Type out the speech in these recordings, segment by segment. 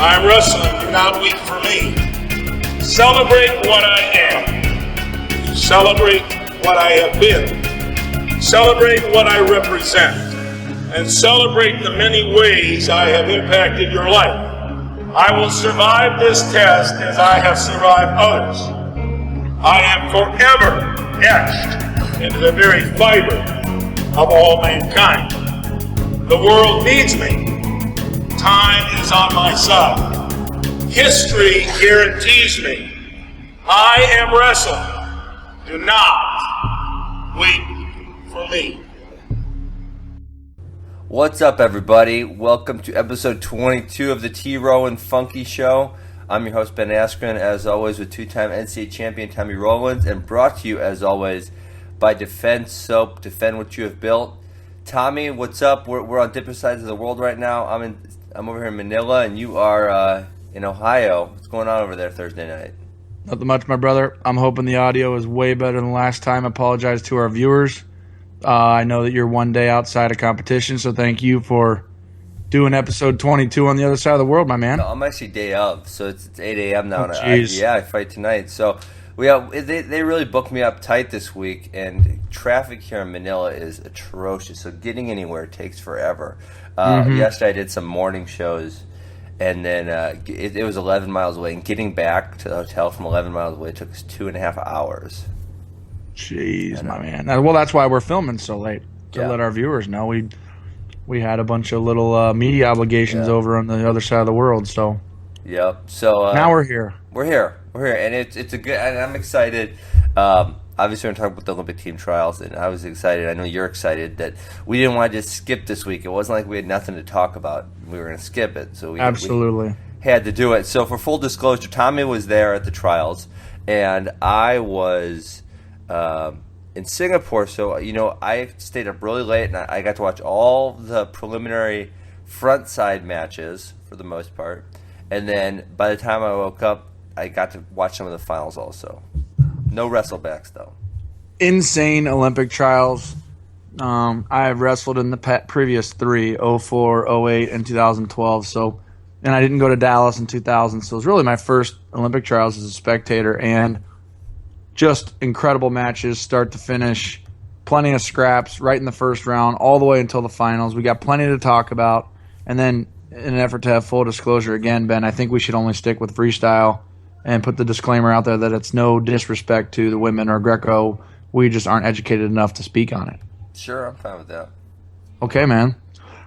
I'm wrestling. You're not weak for me. Celebrate what I am. Celebrate what I have been. Celebrate what I represent. And celebrate the many ways I have impacted your life. I will survive this test as I have survived others. I am forever etched into the very fiber of all mankind. The world needs me. Time is on my side. History guarantees me. I am wrestling. Do not wait for me. What's up, everybody? Welcome to episode 22 of the T-Row and Funky Show. I'm your host, Ben Askren, as always, with two-time NCAA champion Tommy Rowlands, and brought to you, as always, by Defense Soap. Defend what you have built. Tommy, what's up? We're on different sides of the world right now. I'm over here in Manila, and you are in Ohio. What's going on over there Thursday night? Nothing much, my brother. I'm hoping the audio is way better than last time. I apologize to our viewers. I know that you're one day outside of competition, so thank you for doing episode 22 on the other side of the world, my man. No, I'm actually day of, so it's 8 a.m. now. Oh, I fight tonight. So they really booked me up tight this week, and traffic here in Manila is atrocious. So getting anywhere takes forever. Yesterday I did some morning shows, and then it was 11 miles away. And getting back to the hotel from 11 miles away took us 2.5 hours. Jeez, my man. Well, that's why we're filming so late, to let our viewers know. We had a bunch of little media obligations over on the other side of the world, so. Yep. So now we're here. We're here, and it's a good. And I'm excited. Obviously, we're talking about the Olympic team trials, and I was excited. I know you're excited that we didn't want to just skip this week. It wasn't like we had nothing to talk about. We were going to skip it, so we had to do it. So, for full disclosure, Tommy was there at the trials, and I was in Singapore. So, I stayed up really late, and I got to watch all the preliminary front side matches for the most part. And then by the time I woke up, I got to watch some of the finals also. No wrestlebacks, though. Insane Olympic trials. I have wrestled in the previous three, 04, 08, and 2012. And I didn't go to Dallas in 2000, so it was really my first Olympic trials as a spectator. And just incredible matches, start to finish. Plenty of scraps right in the first round, all the way until the finals. We got plenty to talk about. And then, in an effort to have full disclosure, again, Ben, I think we should only stick with freestyle and put the disclaimer out there that it's no disrespect to the women or Greco. We just aren't educated enough to speak on it. Sure, I'm fine with that. Okay, man.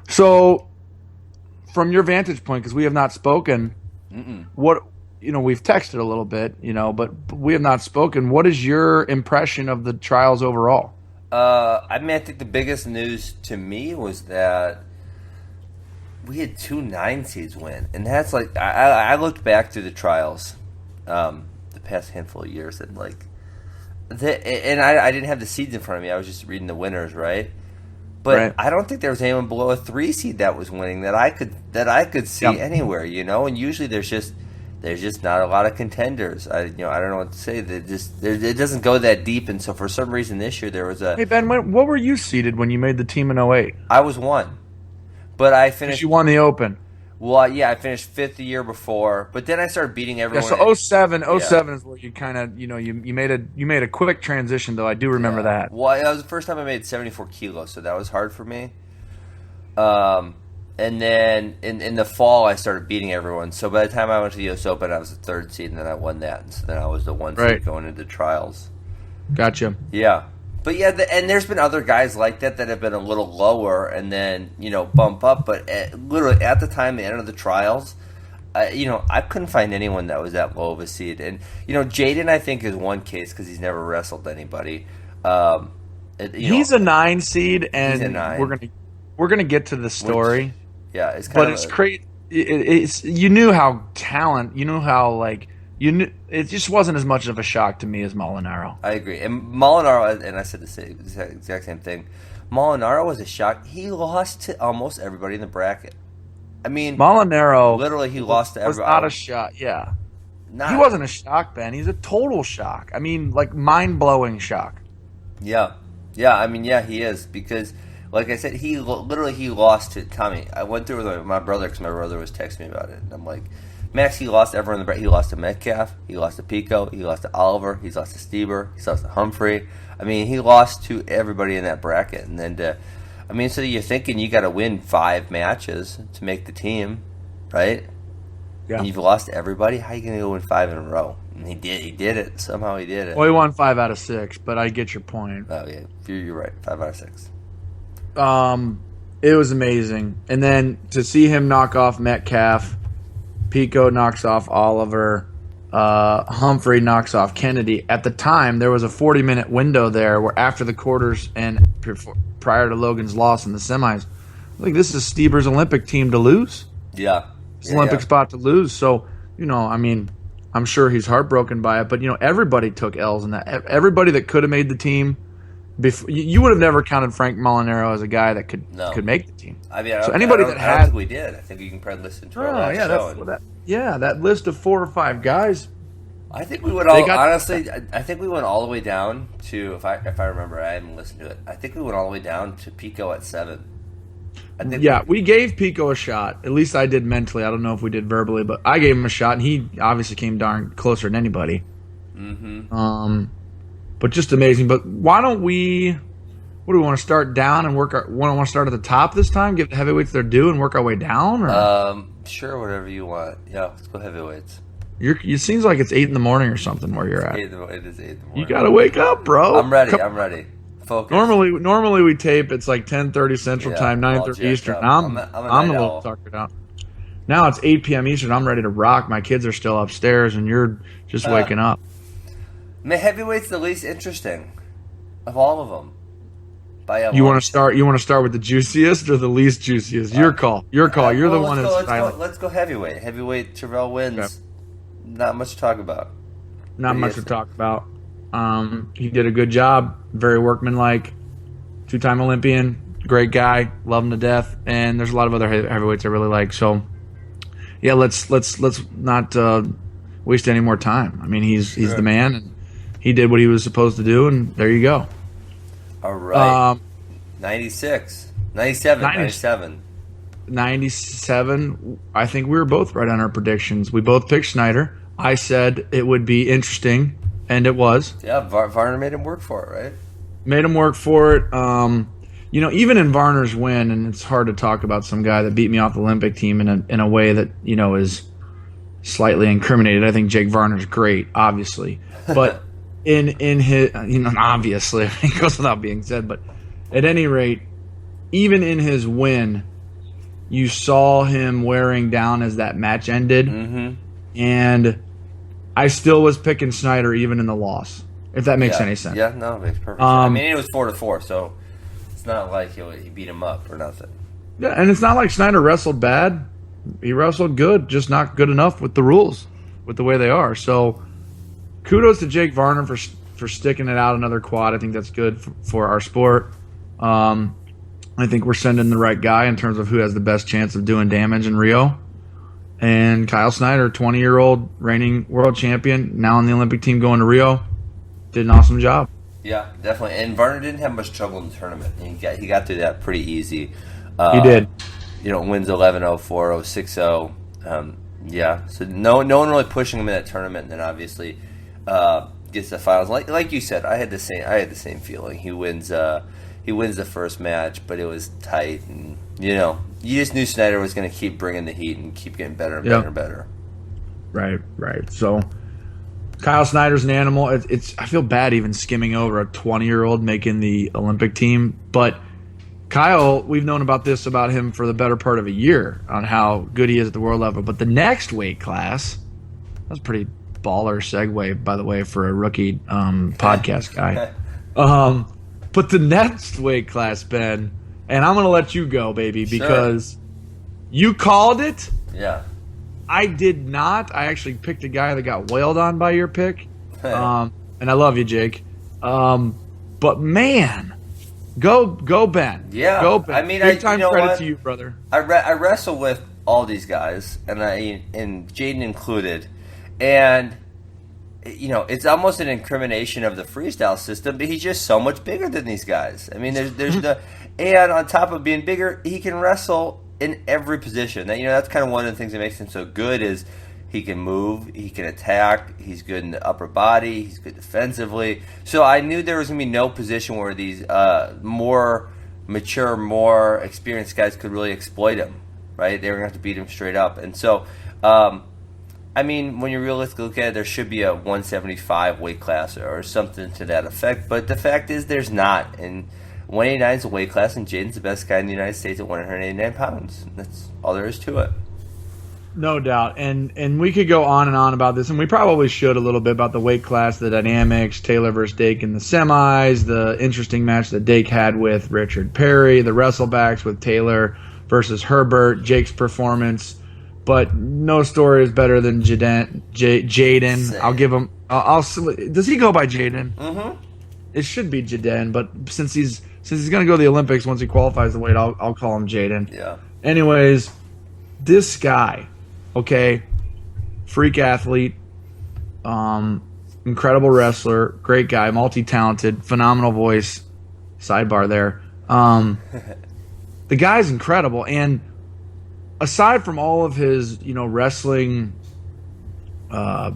So, from your vantage point, because we have not spoken, we've texted a little bit, but we have not spoken. What is your impression of the trials overall? I think the biggest news to me was that we had 2 9 seeds win, and that's like I looked back through the trials, the past handful of years, and I didn't have the seeds in front of me. I was just reading the winners, right? But right. I don't think there was anyone below a 3 seed that was winning that I could see anywhere, And usually there's just not a lot of contenders. I don't know what to say. It doesn't go that deep, and so for some reason this year there was a. Hey Ben, what were you seeded when you made the team in 08? I was 1. But I finished. You won the Open. Well, I finished 5th the year before, but then I started beating everyone. Yeah, so 07 is where you kind of, you made a quick transition, though. I do remember that. Well, that was the first time I made 74 kilos, so that was hard for me. And then in the fall, I started beating everyone. So by the time I went to the U.S. Open, I was the 3rd seed, and then I won that. And so then I was the 1 seed going into trials. Gotcha. Yeah. But and there's been other guys like that have been a little lower and then, bump up. But literally at the time, the end of the trials, I couldn't find anyone that was that low of a seed. And, Jaden, I think, is one case because he's never wrestled anybody. He's a 9 seed, and he's a 9. we're gonna get to the story. It's kind but it's crazy. You knew how it just wasn't as much of a shock to me as Molinaro. I agree. And Molinaro, and I said the exact same thing, Molinaro was a shock. He lost to almost everybody in the bracket. I mean, Molinaro literally he lost to everybody. Was not a shock, yeah. He wasn't a shock, Ben. He's a total shock. I mean, mind-blowing shock. Yeah. I mean, he is, because Like I said, he lost to Tommy. I went through with my brother because my brother was texting me about it. And I'm like, Max, he lost everyone in the bracket. He lost to Metcalf. He lost to Pico. He lost to Oliver. He's lost to Stieber. He's lost to Humphrey. I mean, he lost to everybody in that bracket. And then, so you're thinking you got to win 5 matches to make the team, right? Yeah. And you've lost to everybody. How are you going to go win 5 in a row? And he did. He did it. Somehow he did it. Well, he won 5 out of 6, but I get your point. Oh, yeah. You're right. 5 out of 6. It was amazing. And then to see him knock off Metcalf, Pico knocks off Oliver, Humphrey knocks off Kennedy. At the time, there was a 40-minute window there where after the quarters and prior to Logan's loss in the semis, like this is Stieber's Olympic team to lose. Yeah. It's Olympic spot to lose. So, I'm sure he's heartbroken by it, but everybody took L's in that. Everybody that could have made the team, you would have never counted Frank Molinaro as a guy that could make the team. I don't think we did. I think you can probably listen to our last show. That list of 4 or 5 guys. I think we went honestly. I think we went all the way down to if I remember. I haven't listened to it. I think we went all the way down to Pico at 7. We gave Pico a shot. At least I did mentally. I don't know if we did verbally, but I gave him a shot, and he obviously came darn closer than anybody. Mm-hmm. But just amazing. But why don't we? What do we want to start down and work? Want to start at the top this time? Give the heavyweights their due and work our way down? Or? Sure, whatever you want. Yeah, let's go heavyweights. It seems like it's 8 in the morning or something where you're at. It is 8 in the morning. You gotta wake up, bro. I'm ready. Focus. Normally we tape. It's like 10:30 Central Time, 9:30 Eastern. I'm a little tuckered out. Now it's 8 p.m. Eastern. I'm ready to rock. My kids are still upstairs, and you're just waking up. Heavyweight's the least interesting of all of them. You want to start with the juiciest or the least juiciest? Your call. You're the one that's silent. Let's go heavyweight. Heavyweight, Terrell wins. Okay. Not much to talk about. Not much to talk about. He did a good job. Very workmanlike. 2-time Olympian. Great guy. Love him to death. And there's a lot of other heavyweights I really like. So, yeah, let's not waste any more time. I mean, he's the man, and he did what he was supposed to do, and there you go. All right. 97. 97. I think we were both right on our predictions. We both picked Snyder. I said it would be interesting, and it was. Yeah, Varner made him work for it, right? Made him work for it. Even in Varner's win, and it's hard to talk about some guy that beat me off the Olympic team in a way that is slightly incriminated. I think Jake Varner's great, obviously, but in his obviously it goes without being said. But at any rate, even in his win, you saw him wearing down as that match ended, and I still was picking Snyder even in the loss. If that makes any sense. Yeah, no, it makes perfect sense. I mean, it was 4-4, so it's not like he beat him up or nothing. Yeah, and it's not like Snyder wrestled bad. He wrestled good, just not good enough with the rules, with the way they are. So kudos to Jake Varner for sticking it out another quad. I think that's good for our sport. I think we're sending the right guy in terms of who has the best chance of doing damage in Rio. And Kyle Snyder, 20-year-old reigning world champion, now on the Olympic team going to Rio, did an awesome job. Yeah, definitely. And Varner didn't have much trouble in the tournament. He got through that pretty easy. He did. Wins 11-0, 4-0, 6-0. Yeah, so no one really pushing him in that tournament. And then obviously gets the finals. Like you said, I had the same feeling. He wins the first match, but it was tight, and you just knew Snyder was going to keep bringing the heat and keep getting better and better and better. Right. So Kyle Snyder's an animal. I feel bad even skimming over a 20-year-old making the Olympic team, but Kyle, we've known about him for the better part of a year on how good he is at the world level. But the next weight class, that's a pretty baller segue, by the way, for a rookie podcast guy. But the next weight class, Ben, and I'm going to let you go, baby, because you called it. Yeah. I did not. I actually picked a guy that got wailed on by your pick. And I love you, Jake. But, man, go Ben. Yeah. Go Ben. I mean, big time credit to you, brother. I wrestle with all these guys, and Jaden included. And it's almost an incrimination of the freestyle system, but he's just so much bigger than these guys. I mean, there's And on top of being bigger, he can wrestle in every position. That's kind of one of the things that makes him so good is he can move, he can attack, he's good in the upper body, he's good defensively. So I knew there was going to be no position where these more mature, more experienced guys could really exploit him, right? They were going to have to beat him straight up. And so, when you realistically look at it, there should be a 175 weight class or something to that effect. But the fact is there's not. And 189 is a weight class, and Jaden's the best guy in the United States at 189 pounds. That's all there is to it. No doubt. And we could go on and on about this, and we probably should a little bit about the weight class, the dynamics, Taylor versus Dake in the semis, the interesting match that Dake had with Richard Perry, the wrestlebacks with Taylor versus Herbert, Jake's performance. But no story is better than Jaden. I'll give him. Does he go by Jaden? Mm-hmm. It should be Jaden, but since he's going to go to the Olympics once he qualifies the weight, I'll call him Jaden. Yeah. Anyways, this guy, okay, freak athlete, incredible wrestler, great guy, multi-talented, phenomenal voice. Sidebar there. The guy's incredible, and aside from all of his, wrestling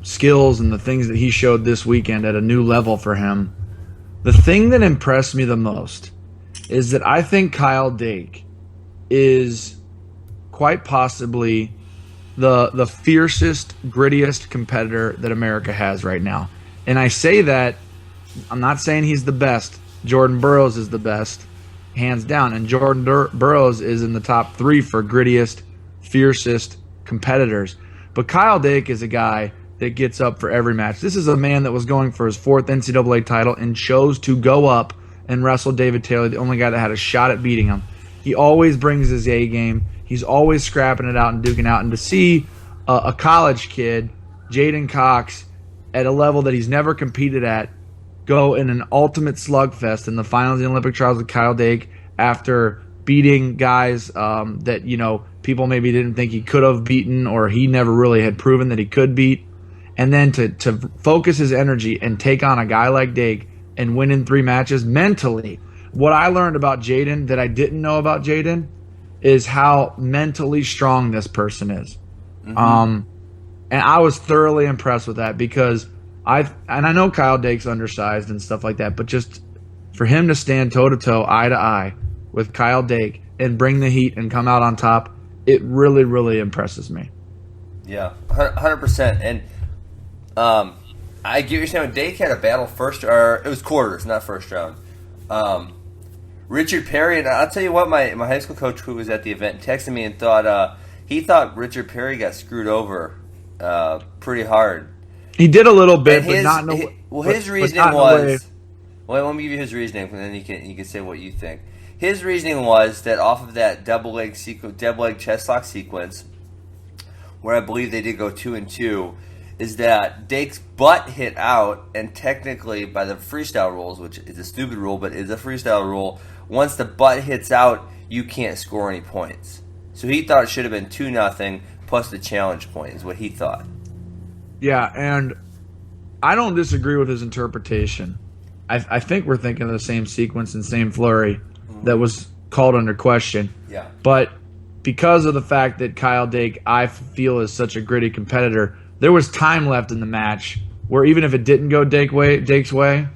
skills and the things that he showed this weekend at a new level for him, the thing that impressed me the most is that I think Kyle Dake is quite possibly the fiercest, grittiest competitor that America has right now. And I say that, I'm not saying he's the best. Jordan Burroughs is the best, hands down. And Jordan Burroughs is in the top 3 for grittiest, fiercest competitors. But Kyle Dake is a guy that gets up for every match. This is a man that was going for his 4th NCAA title and chose to go up and wrestle David Taylor, the only guy that had a shot at beating him. He always brings his A game. He's always scrapping it out and duking out. And to see a college kid, Jaden Cox, at a level that he's never competed at, go in an ultimate slugfest in the finals of the Olympic trials with Kyle Dake after beating guys that, people maybe didn't think he could have beaten or he never really had proven that he could beat. And then to focus his energy and take on a guy like Dake and win in 3 matches mentally. What I learned about Jaden that I didn't know about Jaden is how mentally strong this person is. Mm-hmm. And I was thoroughly impressed with that because I know Kyle Dake's undersized and stuff like that, but just for him to stand toe-to-toe, eye-to-eye with Kyle Dake and bring the heat and come out on top, it really, really impresses me. Yeah, 100%. And I get what you're saying. Dake had a battle it was quarters, not first round. Richard Perry, and I'll tell you what, my high school coach who was at the event texted me and thought he thought Richard Perry got screwed over pretty hard. He did a little bit, but not in a way. Well, his reasoning was. Well, let me give you his reasoning, and then you can say what you think. His reasoning was that off of that double leg chest lock sequence, where I believe they did go 2 and 2. Is that Dake's butt hit out, and technically by the freestyle rules, which is a stupid rule, but is a freestyle rule, once the butt hits out, you can't score any points. So he thought it should have been 2-0 plus the challenge point is what he thought. Yeah, and I don't disagree with his interpretation. I think we're thinking of the same sequence and same flurry that was called under question. Yeah. But because of the fact that Kyle Dake, I feel, is such a gritty competitor, there was time left in the match where even if it didn't go Dake's way,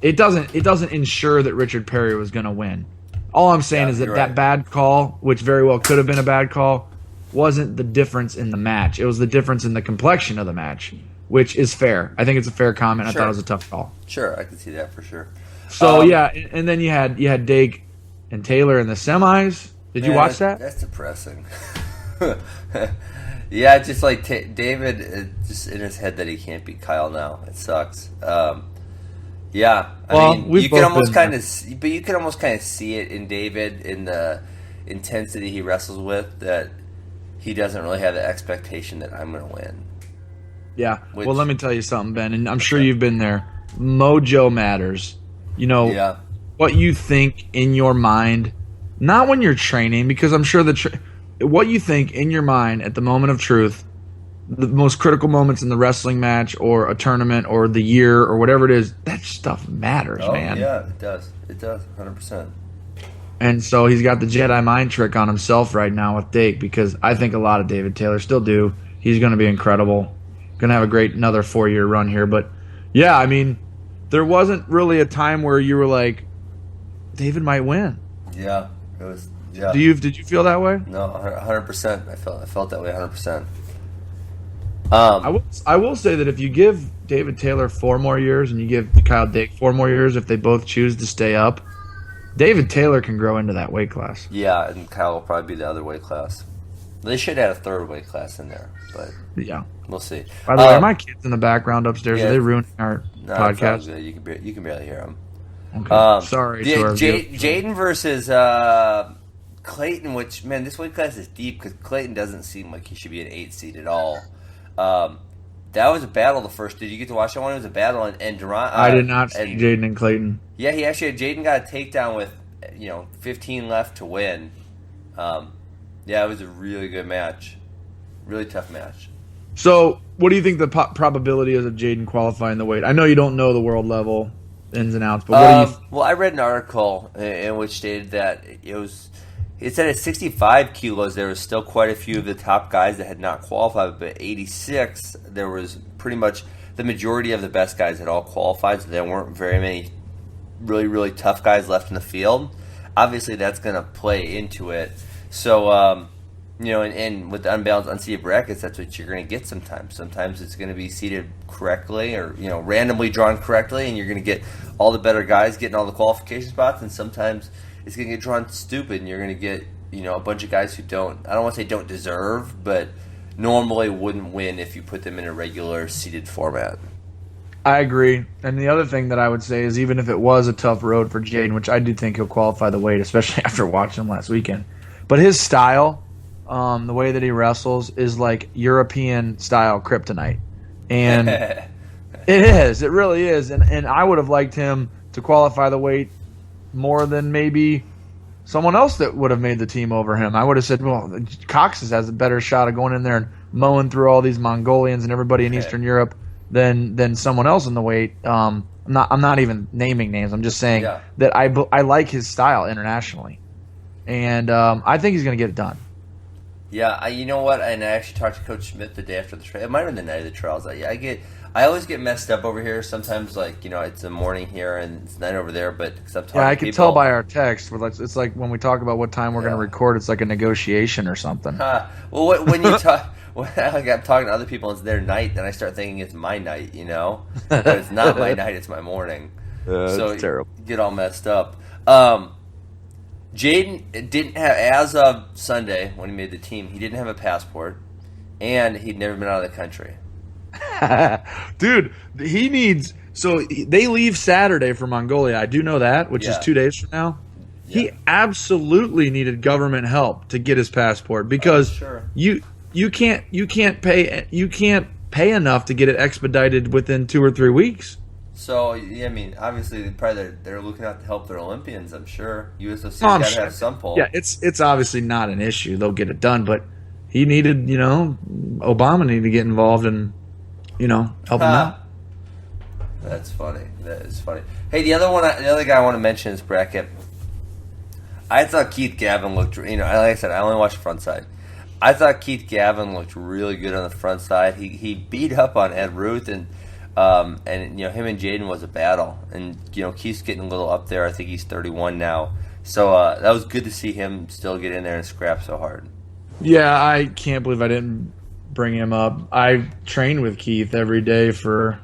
it doesn't ensure that Richard Perry was going to win. All I'm saying is that bad call, which very well could have been a bad call, wasn't the difference in the match. It was the difference in the complexion of the match, which is fair. I think it's a fair comment. Sure. I thought it was a tough call. Sure, I can see that for sure. So and then you had Dake and Taylor in the semis. Did you watch that? That's depressing. Yeah, just like David, just in his head that he can't beat Kyle now. It sucks. Yeah, I mean, you can almost kind of see it in David in the intensity he wrestles with, that he doesn't really have the expectation that I'm going to win. Yeah. Well, let me tell you something, Ben, and I'm sure you've been there. Mojo matters. What you think in your mind, not when you're training, because I'm sure what you think in your mind at the moment of truth, the most critical moments in the wrestling match or a tournament or the year or whatever it is, that stuff matters, man. Yeah, it does. It does, 100%. And so he's got the Jedi mind trick on himself right now with Dake, because I think a lot of David Taylor still do. He's going to be incredible. Going to have a great another 4-year run here. But, yeah, I mean, there wasn't really a time where you were like, David might win. Yeah, it was. Yeah. Did you feel that way? No, 100%. I felt that way 100%. I will say that if you give David Taylor 4 more years and you give Kyle Dake 4 more years, if they both choose to stay up, David Taylor can grow into that weight class. Yeah, and Kyle will probably be the other weight class. They should add a third weight class in there, but yeah, we'll see. By the way, are my kids in the background upstairs? Yeah, are they ruining our podcast? You can barely hear them. Okay. Sorry. Jaden versus Clayton, which, man, this weight class is deep because Clayton doesn't seem like he should be an 8 seed at all. That was a battle the first. Did you get to watch that one? It was a battle, and Durant. I did not see Jaden and Clayton. Yeah, Jaden got a takedown with 15 left to win. Yeah, it was a really good match, really tough match. So, what do you think the probability is of Jaden qualifying the weight? I know you don't know the world level ins and outs, but what do you? Well, I read an article in which stated that it said at 65 kilos, there was still quite a few of the top guys that had not qualified, but 86, there was pretty much the majority of the best guys had all qualified, so there weren't very many really, really tough guys left in the field. Obviously, that's going to play into it. So, and with the unbalanced, unseeded brackets, that's what you're going to get sometimes. Sometimes it's going to be seated correctly or, randomly drawn correctly, and you're going to get all the better guys getting all the qualification spots, and sometimes it's going to get drawn stupid, and you're going to get, a bunch of guys who I don't want to say don't deserve, but normally wouldn't win if you put them in a regular seeded format. I agree. And the other thing that I would say is even if it was a tough road for Jaden, which I do think he'll qualify the weight, especially after watching him last weekend, but his style, the way that he wrestles, is like European-style kryptonite. And it is. It really is. And I would have liked him to qualify the weight more than maybe someone else that would have made the team over him. I would have said, well, Cox has a better shot of going in there and mowing through all these Mongolians and everybody in Eastern Europe than someone else in the weight. I'm not even naming names. I'm just saying that I like his style internationally. And I think he's going to get it done. Yeah, you know what? And I actually talked to Coach Smith the day after the trial. It might have been the night of the trials. I always get messed up over here. Sometimes, it's the morning here and it's night over there. But sometimes I can tell by our text. It's like when we talk about what time we're going to record. It's like a negotiation or something. Well, when you talk, when I'm talking to other people, and it's their night, then I start thinking it's my night. But it's not my night; it's my morning. So it's terrible. Get all messed up. Jaden didn't have, as of Sunday when he made the team, he didn't have a passport, and he'd never been out of the country. Dude, he needs. So they leave Saturday for Mongolia. I do know that, which is 2 days from now. Yeah. He absolutely needed government help to get his passport because you can't pay enough to get it expedited within 2 or 3 weeks. So, yeah, I mean, obviously, they're looking out to help their Olympians, I'm sure. USOC's got to have some pull. Yeah, it's obviously not an issue. They'll get it done, but he needed, Obama needed to get involved and, help him out. That's funny. That is funny. Hey, the other guy I want to mention in this bracket, I thought Keith Gavin looked, like I said, I only watched the front side. I thought Keith Gavin looked really good on the front side. He beat up on Ed Ruth and him and Jaden was a battle, and Keith's getting a little up there. I think he's 31 now, so that was good to see him still get in there and scrap so hard. Yeah, I can't believe I didn't bring him up. I trained with Keith every day for,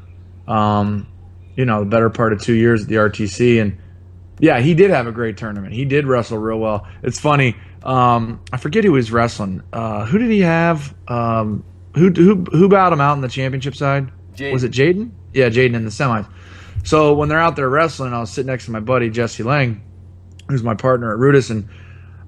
the better part of 2 years at the RTC, and yeah, he did have a great tournament. He did wrestle real well. It's funny. I forget who he was wrestling. Who did he have? Who bowed him out in the championship side? Jaden. Was it Jaden? Yeah, Jaden in the semis. So when they're out there wrestling, I was sitting next to my buddy Jesse Lang, who's my partner at Rudis, and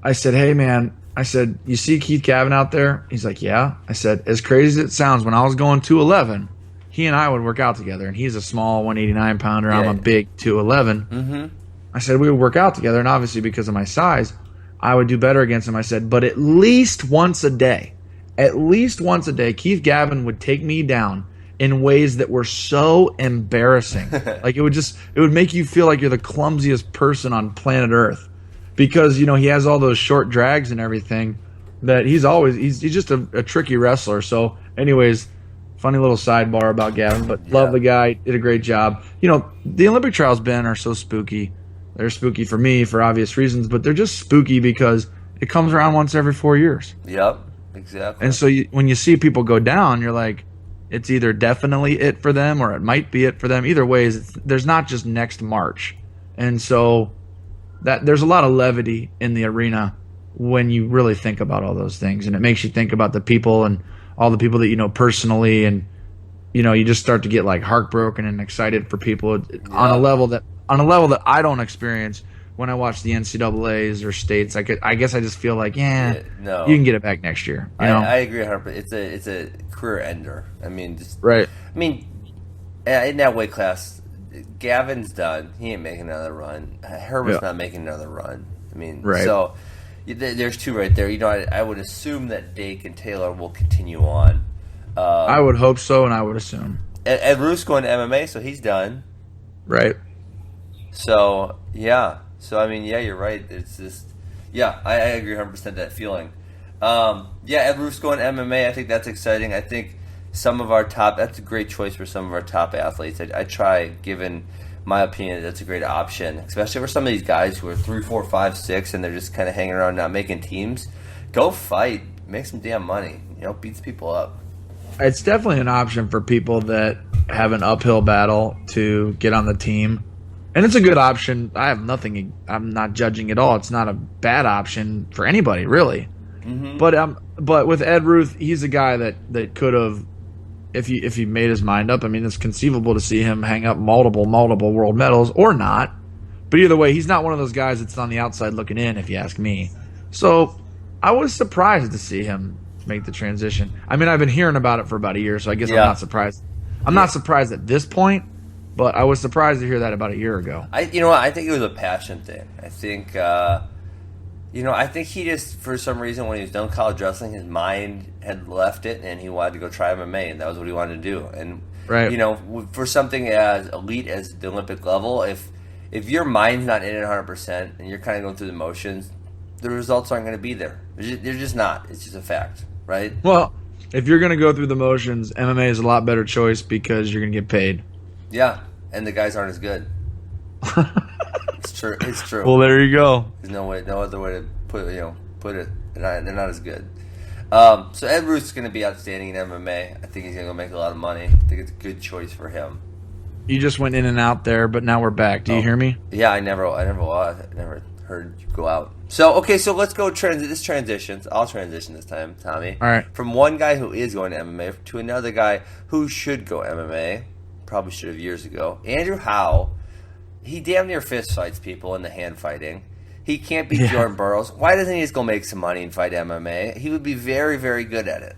I said, "Hey man," I said, "you see Keith Gavin out there?" He's like, "Yeah." I said, "As crazy as it sounds, when I was going 211, he and I would work out together, and he's a small 189 pounder. I'm a big 211." Mm-hmm. I said we would work out together, and obviously because of my size, I would do better against him. I said, but at least once a day, Keith Gavin would take me down in ways that were so embarrassing. Like it would make you feel like you're the clumsiest person on planet Earth. because he has all those short drags and everything. That he's just a tricky wrestler. So, anyways, funny little sidebar about Gavin, but love the guy, did a great job. The Olympic trials, Ben, are so spooky. They're spooky for me for obvious reasons, but they're just spooky because it comes around once every 4 years. Yep, exactly. And so when you see people go down, you're like, it's either definitely it for them or it might be it for them. Either way, there's not just next March. And so that there's a lot of levity in the arena when you really think about all those things, and it makes you think about the people and all the people that you know personally, and you just start to get like heartbroken and excited for people on a level that I don't experience when I watch the NCAAs or states. I guess I just feel like you can get it back next year. I agree 100%. It's a career ender. I mean, right. I mean, in that weight class, Gavin's done. He ain't making another run. Herbert's not making another run. I mean, so. There's two right there. I would assume that Dake and Taylor will continue on. I would hope so, and I would assume. Ed Roof's going to MMA, so he's done. Right. So, yeah. So, I mean, you're right. It's just, I agree 100% that feeling. Ed Roof's going to MMA. I think that's exciting. I think that's a great choice for some of our top athletes. I try giving my opinion, that's a great option, especially for some of these guys who are 3, 4, 5, 6, and they're just kind of hanging around, not making teams. Go fight, make some damn money. Beats people up. It's definitely an option for people that have an uphill battle to get on the team, and it's a good option. I'm not judging at all. It's not a bad option for anybody, really. Mm-hmm. But with Ed Ruth, he's a guy that could have. If he made his mind up, I mean, it's conceivable to see him hang up multiple world medals or not. But either way, he's not one of those guys that's on the outside looking in, if you ask me. So I was surprised to see him make the transition. I mean, I've been hearing about it for about a year, so I guess I'm not surprised. I'm not surprised at this point, but I was surprised to hear that about a year ago. I think it was a passion thing. I think I think he just, for some reason, when he was done college wrestling, his mind had left it, and he wanted to go try MMA, and that was what he wanted to do. And for something as elite as the Olympic level, if your mind's not in it 100% and you're kind of going through the motions, the results aren't going to be there. They're just not. It's just a fact, right? Well, if you're going to go through the motions, MMA is a lot better choice because you're going to get paid. Yeah, and the guys aren't as good. It's true. It's true. Well, there you go. There's no other way to put it. They're not as good. So Ed Ruth's going to be outstanding in MMA. I think he's going to go make a lot of money. I think it's a good choice for him. You just went in and out there, but now we're back. Do you hear me? Yeah, I never heard you go out. So let's go transitions. I'll transition this time, Tommy. All right. From one guy who is going to MMA to another guy who should go MMA. Probably should have years ago. Andrew Howe. He damn near fist fights people in the hand fighting. He can't beat Jordan Burroughs. Why doesn't he just go make some money and fight MMA? He would be very, very good at it.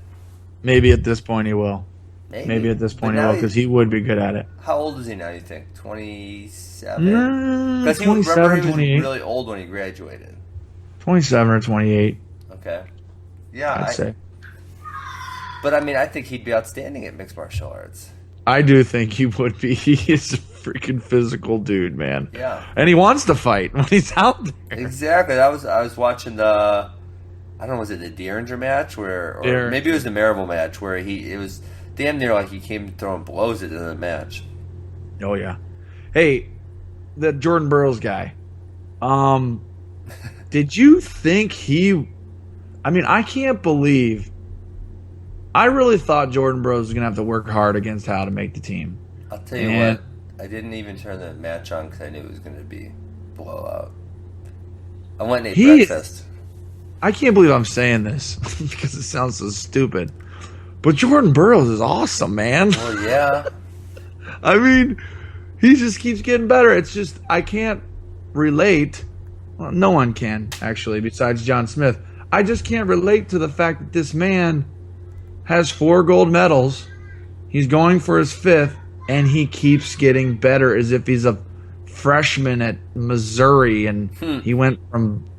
Maybe at this point he will. Maybe at this point he will, because he would be good at it. How old is he now, you think? 27? Because he was really old when he graduated. 27 or 28. Okay. Yeah, I'd say. But, I mean, I think he'd be outstanding at mixed martial arts. I do think he would be. He is a freaking physical dude, man. Yeah. And he wants to fight when he's out there. Exactly. I was watching I don't know, was it the Derringer match or maybe it was the Maribel match where it was damn near like he came throwing blows at the end of the match. Oh yeah. Hey, the Jordan Burroughs guy. Did you think I can't believe. I really thought Jordan Burroughs was going to have to work hard against Howe to make the team. I'll tell you what, I didn't even turn the match on because I knew it was going to be blowout. I went and ate breakfast. I can't believe I'm saying this because it sounds so stupid. But Jordan Burroughs is awesome, man. Well, yeah. I mean, he just keeps getting better. It's just, I can't relate. Well, no one can, actually, besides John Smith. I just can't relate to the fact that this man has 4 gold medals. He's going for his 5th, and he keeps getting better as if he's a freshman at Missouri, and he went from,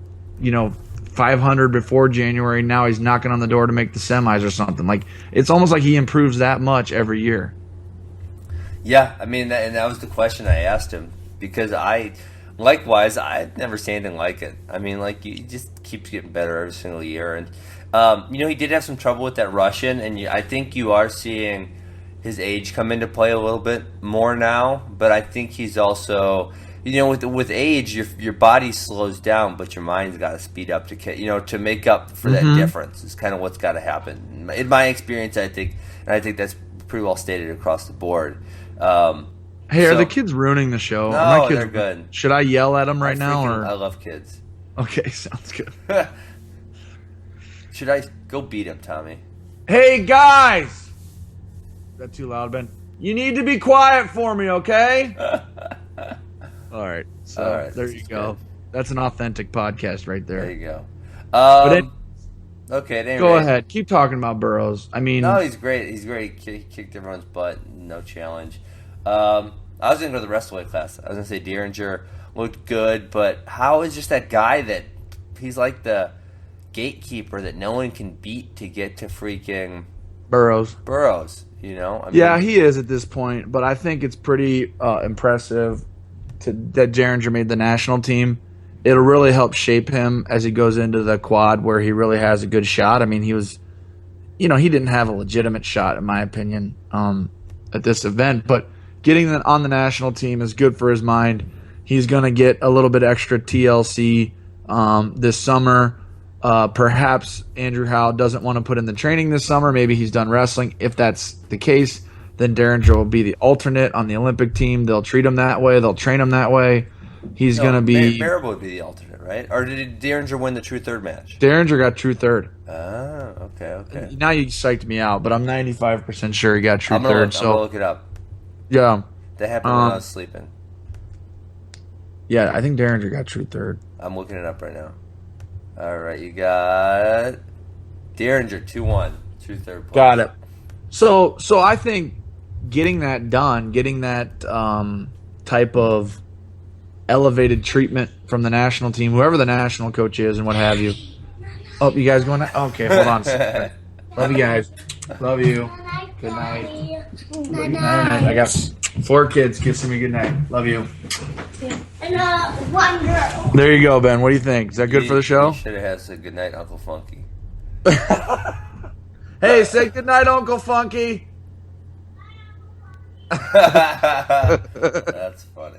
500 before January. Now he's knocking on the door to make the semis or something. Like, it's almost like he improves that much every year. Yeah, I mean, and that was the question I asked him, because Likewise, I've never seen anything like it. I mean, like, he just keeps getting better every single year. And, he did have some trouble with that Russian, and I think you are seeing his age come into play a little bit more now. But I think he's also, with age, your body slows down, but your mind's got to speed up to make up for that difference. Is kind of what's got to happen. In my experience, I think that's pretty well stated across the board. Hey, are the kids ruining the show? No, they're good. Should I yell at them right now? I love kids. Okay, sounds good. Should I go beat him, Tommy? Hey, guys! Is that too loud, Ben? You need to be quiet for me, okay? All right. So there you go. Good. That's an authentic podcast right there. There you go. Okay. Anyway. Go ahead. Keep talking about Burroughs. I mean, no, he's great. He's great. He kicked everyone's butt. No challenge. I was going to go to the wrestling class. I was going to say Derringer looked good, but how is just that guy that he's like the gatekeeper that no one can beat to get to freaking Burroughs. Yeah, he is at this point, but I think it's pretty impressive that Derringer made the national team. It'll really help shape him as he goes into the quad where he really has a good shot. I mean, he didn't have a legitimate shot, in my opinion, at this event, but getting on the national team is good for his mind. He's going to get a little bit extra TLC this summer. Perhaps Andrew Howe doesn't want to put in the training this summer. Maybe he's done wrestling. If that's the case, then Derringer will be the alternate on the Olympic team. They'll treat him that way. They'll train him that way. He's going to be... Marable would be the alternate, right? Or did Derringer win the true third match? Derringer got true third. Oh, okay. Now you psyched me out, but I'm 95% sure he got true third. I'm going to look it up. Yeah. That happened when I was sleeping. Yeah, I think Derringer got true third. I'm looking it up right now. All right, you got Derringer 2-1, true third place. Got it. So I think getting that done, getting that type of elevated treatment from the national team, whoever the national coach is and what have you. Oh, you guys going? Okay, hold on a second. Love you guys. Love you. Good night. Good night. I got 4 kids kissing me good night. Love you. And 1 girl. There you go, Ben. What do you think? Is that good for the show? You should have said good night, Uncle Funky. Hey, say good night, Uncle Funky. That's funny.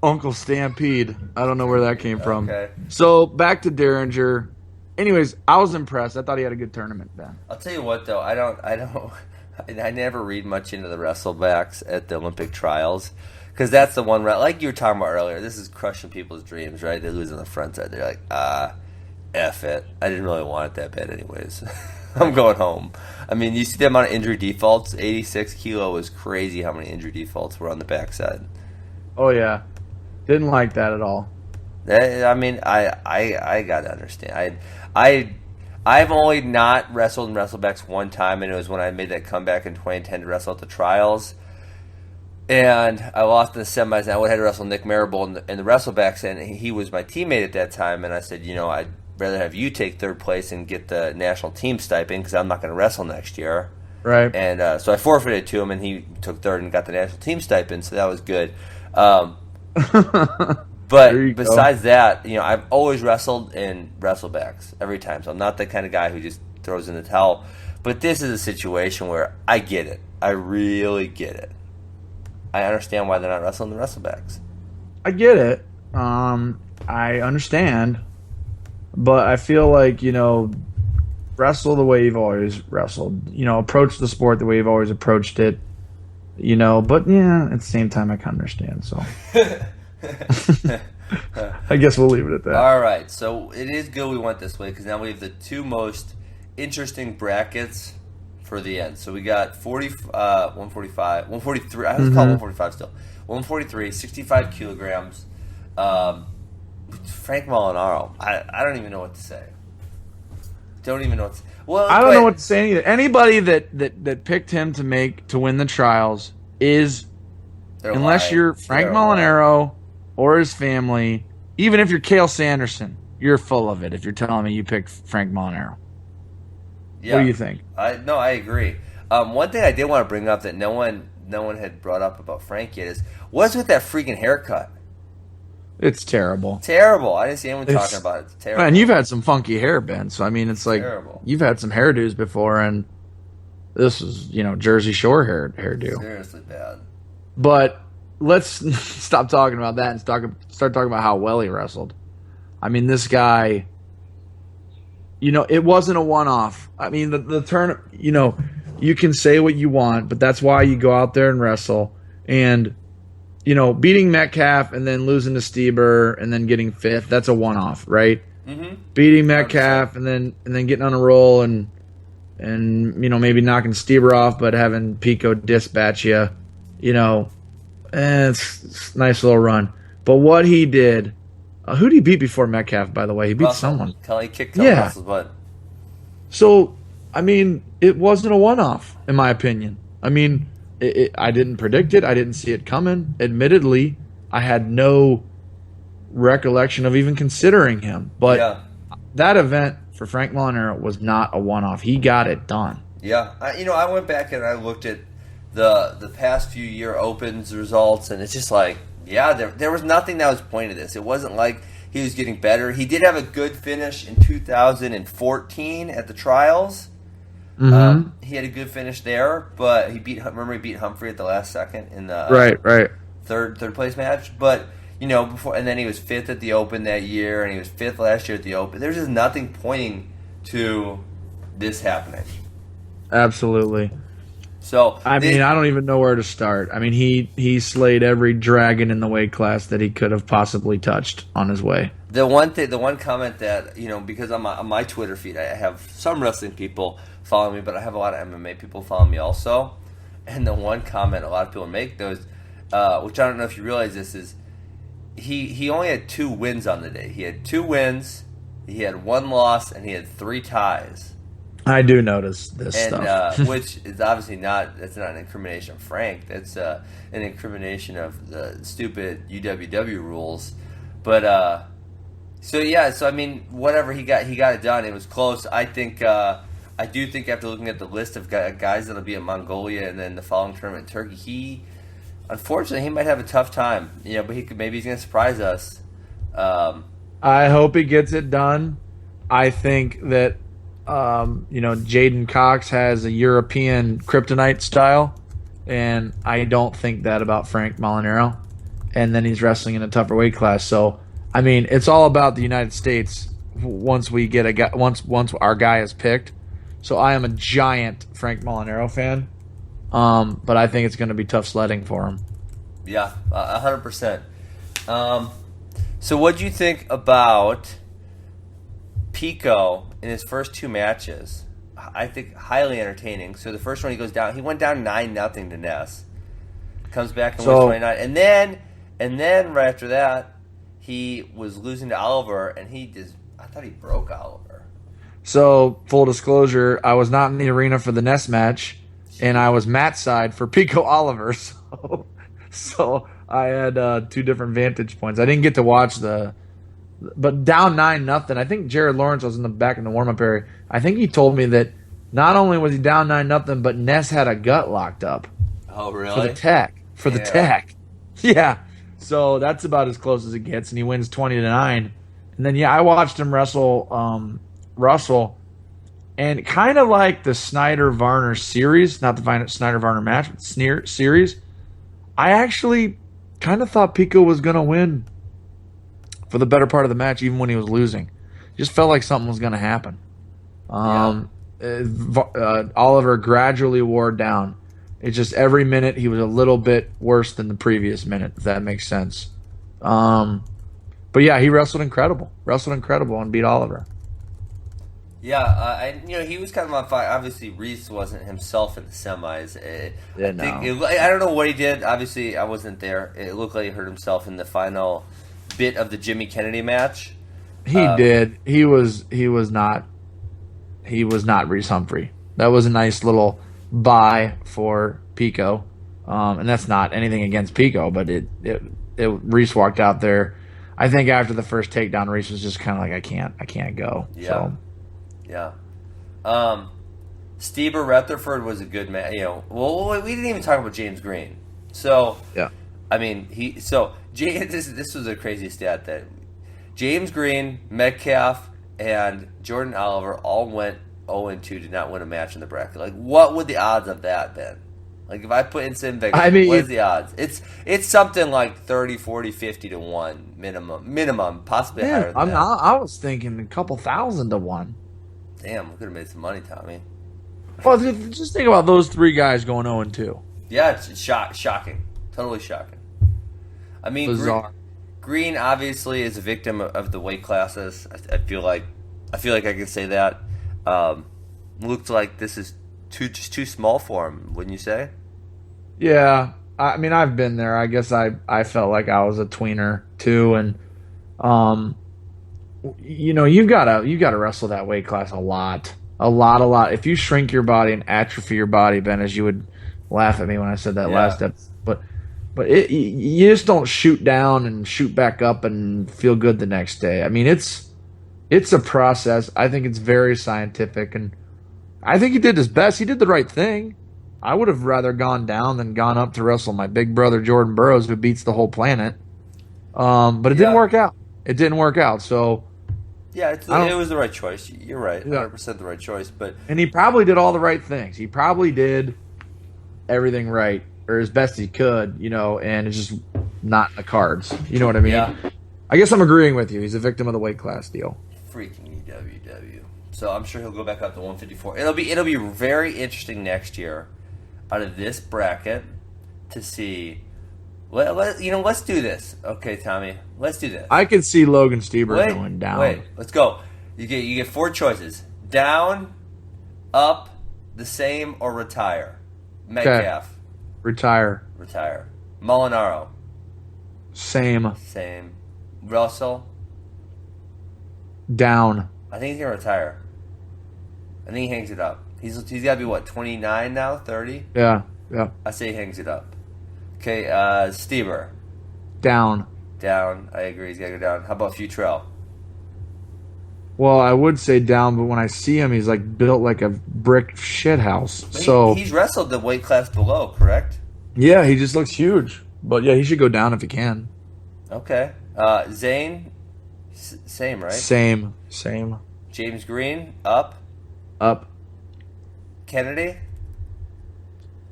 Uncle Stampede. I don't know where that came from. Okay. So back to Derringer. Anyways, I was impressed. I thought he had a good tournament, Ben. I'll tell you what, though. I never read much into the wrestlebacks at the Olympic trials because that's the one, like you were talking about earlier, this is crushing people's dreams, right? They lose on the front side. They're like, F it. I didn't really want it that bad anyways. I'm going home. I mean, you see the amount of injury defaults. 86 kilo was crazy how many injury defaults were on the backside. Oh, yeah. Didn't like that at all. I mean, I got to understand. I've only not wrestled in wrestlebacks one time, and it was when I made that comeback in 2010 to wrestle at the trials. And I lost in the semis, and I would have had to wrestle Nick Marable in the wrestlebacks, and he was my teammate at that time. And I said, I'd rather have you take third place and get the national team stipend because I'm not going to wrestle next year. Right. And so I forfeited to him, and he took third and got the national team stipend, so that was good. But besides that, I've always wrestled in wrestlebacks every time. So I'm not the kind of guy who just throws in the towel. But this is a situation where I get it. I really get it. I understand why they're not wrestling the wrestlebacks. I get it. I understand. But I feel like, wrestle the way you've always wrestled. Approach the sport the way you've always approached it. But yeah, at the same time, I can understand. So I guess we'll leave it at that. All right. So it is good we went this way because now we have the 2 most interesting brackets for the end. So we got 145, 143. I was called 145 still. 143, 65 kilograms. Frank Molinaro. I don't even know what to say. Don't even know what to say. Well, I don't know what to say either. Anybody that picked him to win the trials is, unless you're Frank Molinaro or his family, even if you're Cale Sanderson, you're full of it if you're telling me you picked Frank Molinaro. Yeah. What do you think? I agree. One thing I did want to bring up that no one no one had brought up about Frank yet is what's with that freaking haircut? It's terrible. Terrible. I didn't see anyone talking about it. It's terrible. And you've had some funky hair, Ben. So I mean, it's like terrible. You've had some hairdos before, and this is Jersey Shore hairdo. Seriously bad. But let's stop talking about that and start talking about how well he wrestled. I mean, this guy. It wasn't a one-off. I mean, the turn. You can say what you want, but that's why you go out there and wrestle. And beating Metcalf and then losing to Stieber and then getting fifth, that's a one-off, right? Mm-hmm. Beating Metcalf and then getting on a roll and maybe knocking Stieber off, but having Pico dispatch you, it's a nice little run. But what he did, who did he beat before Metcalf, by the way? He beat someone. Kelly kicked Russell's butt. So, I mean, it wasn't a one-off, in my opinion. I mean, I didn't predict it. I didn't see it coming. Admittedly, I had no recollection of even considering him. But that event for Frank Molinaro was not a one-off. He got it done. Yeah. I went back and I looked at the past few year Opens results, and it's just like, there was nothing that was pointing to this. It wasn't like he was getting better. He did have a good finish in 2014 at the trials. Mm-hmm. He had a good finish there, but he beat Humphrey at the last second in the right third place match. But before, and then he was fifth at the Open that year, and he was fifth last year at the Open. There's just nothing pointing to this happening. Absolutely. So I don't even know where to start. I mean, he slayed every dragon in the weight class that he could have possibly touched on his way. The one comment that because on my Twitter feed, I have some wrestling people follow me, but I have a lot of MMA people follow me also. And the one comment a lot of people make, those, which I don't know if you realize this, is he only had 2 wins on the day. He had 2 wins, he had 1 loss, and he had 3 ties. I do notice this stuff. Which is obviously that's not an incrimination of Frank. That's an incrimination of the stupid UWW rules. But so I mean, whatever, he got it done. It was close. I think I do think after looking at the list of guys that'll be in Mongolia and then the following tournament in Turkey, unfortunately he might have a tough time. But he's going to surprise us. I hope he gets it done. I think that Jaden Cox has a European kryptonite style, and I don't think that about Frank Molinaro. And then he's wrestling in a tougher weight class. So, I mean, it's all about the United States once we get a guy, once our guy is picked. So I am a giant Frank Molinaro fan, but I think it's going to be tough sledding for him. Yeah, 100%. So what do you think about Pico in his first 2 matches? I think highly entertaining. So the first one he went down 9-0 to Ness. Comes back and wins 29. And then right after that, he was losing to Oliver, and I thought he broke Oliver. So, full disclosure, I was not in the arena for the Ness match, and I was mat side for Pico Oliver. So I had 2 different vantage points. I didn't get to watch but down 9-0. I think Jared Lawrence was in the back in the warm-up area. I think he told me that not only was he down 9-0, but Ness had a gut locked up. Oh, really? For the tech. Yeah. So that's about as close as it gets, and he wins 20-9. And then I watched him wrestle Russell, and kind of like the Snyder-Varner series, not the Snyder-Varner match, but series, I actually kind of thought Pico was going to win for the better part of the match, even when he was losing. Just felt like something was going to happen. Oliver gradually wore down. It's just every minute he was a little bit worse than the previous minute, if that makes sense. But yeah, he wrestled incredible and beat Oliver. Yeah, he was kind of on fire. Obviously, Reese wasn't himself in the semis. I don't know what he did. Obviously, I wasn't there. It looked like he hurt himself in the final bit of the Jimmy Kennedy match. He did. He was not Reese Humphrey. That was a nice little bye for Pico, and that's not anything against Pico, but Reese walked out there. I think after the first takedown, Reese was just kind of like, I can't go. Yeah. So. Yeah. Stieber Rutherford was a good man. Well, we didn't even talk about James Green. So, Yeah. I mean, this was a crazy stat that James Green, Metcalf, and Jordan Oliver all went 0-2, did not win a match in the bracket. Like, what would the odds of that been? Like, if I put in Sim Vegas, what is the odds? It's something like 30, 40, 50 to 1 minimum, possibly higher than that. I was thinking a couple thousand to 1. Damn, we could have made some money, Tommy. Well, just think about those 3 guys going 0-2. Yeah, it's shocking, totally shocking. I mean, Bizarre. Green obviously is a victim of the weight classes. I feel like I can say that. Looked like this is just too small for him, wouldn't you say? Yeah, I mean, I've been there. I guess I felt like I was a tweener too, and you gotta wrestle that weight class a lot. If you shrink your body and atrophy your body, Ben, as you would laugh at me when I said that last episode, but you just don't shoot down and shoot back up and feel good the next day. I mean, it's a process. I think it's very scientific, and I think he did his best. He did the right thing. I would have rather gone down than gone up to wrestle my big brother Jordan Burroughs, who beats the whole planet. But it didn't work out. It didn't work out. So yeah, it was the right choice. You're right, 100% the right choice. And he probably did all the right things. He probably did everything right, or as best he could, and it's just not in the cards. You know what I mean? Yeah. I guess I'm agreeing with you. He's a victim of the weight class deal. Freaking EWW. So I'm sure he'll go back up to 154. It'll be very interesting next year out of this bracket to see. Let's do this. Okay, Tommy, let's do this. I could see Logan Stieber going down. Wait, let's go. You get 4 choices: down, up, the same, or retire. Metcalf. Okay. Retire. Molinaro. Same. Russell. Down. I think he's gonna retire. I think he hangs it up. He's got to be what, 29 now, 30? Yeah. I say he hangs it up. Okay, Stieber. Down. I agree. He's got to go down. How about Futrell? Well, I would say down, but when I see him, he's like built like a brick shit house. He's wrestled the weight class below, correct? Yeah, he just looks huge. But yeah, he should go down if he can. Okay. Zane, same, right? Same. James Green, up. Kennedy,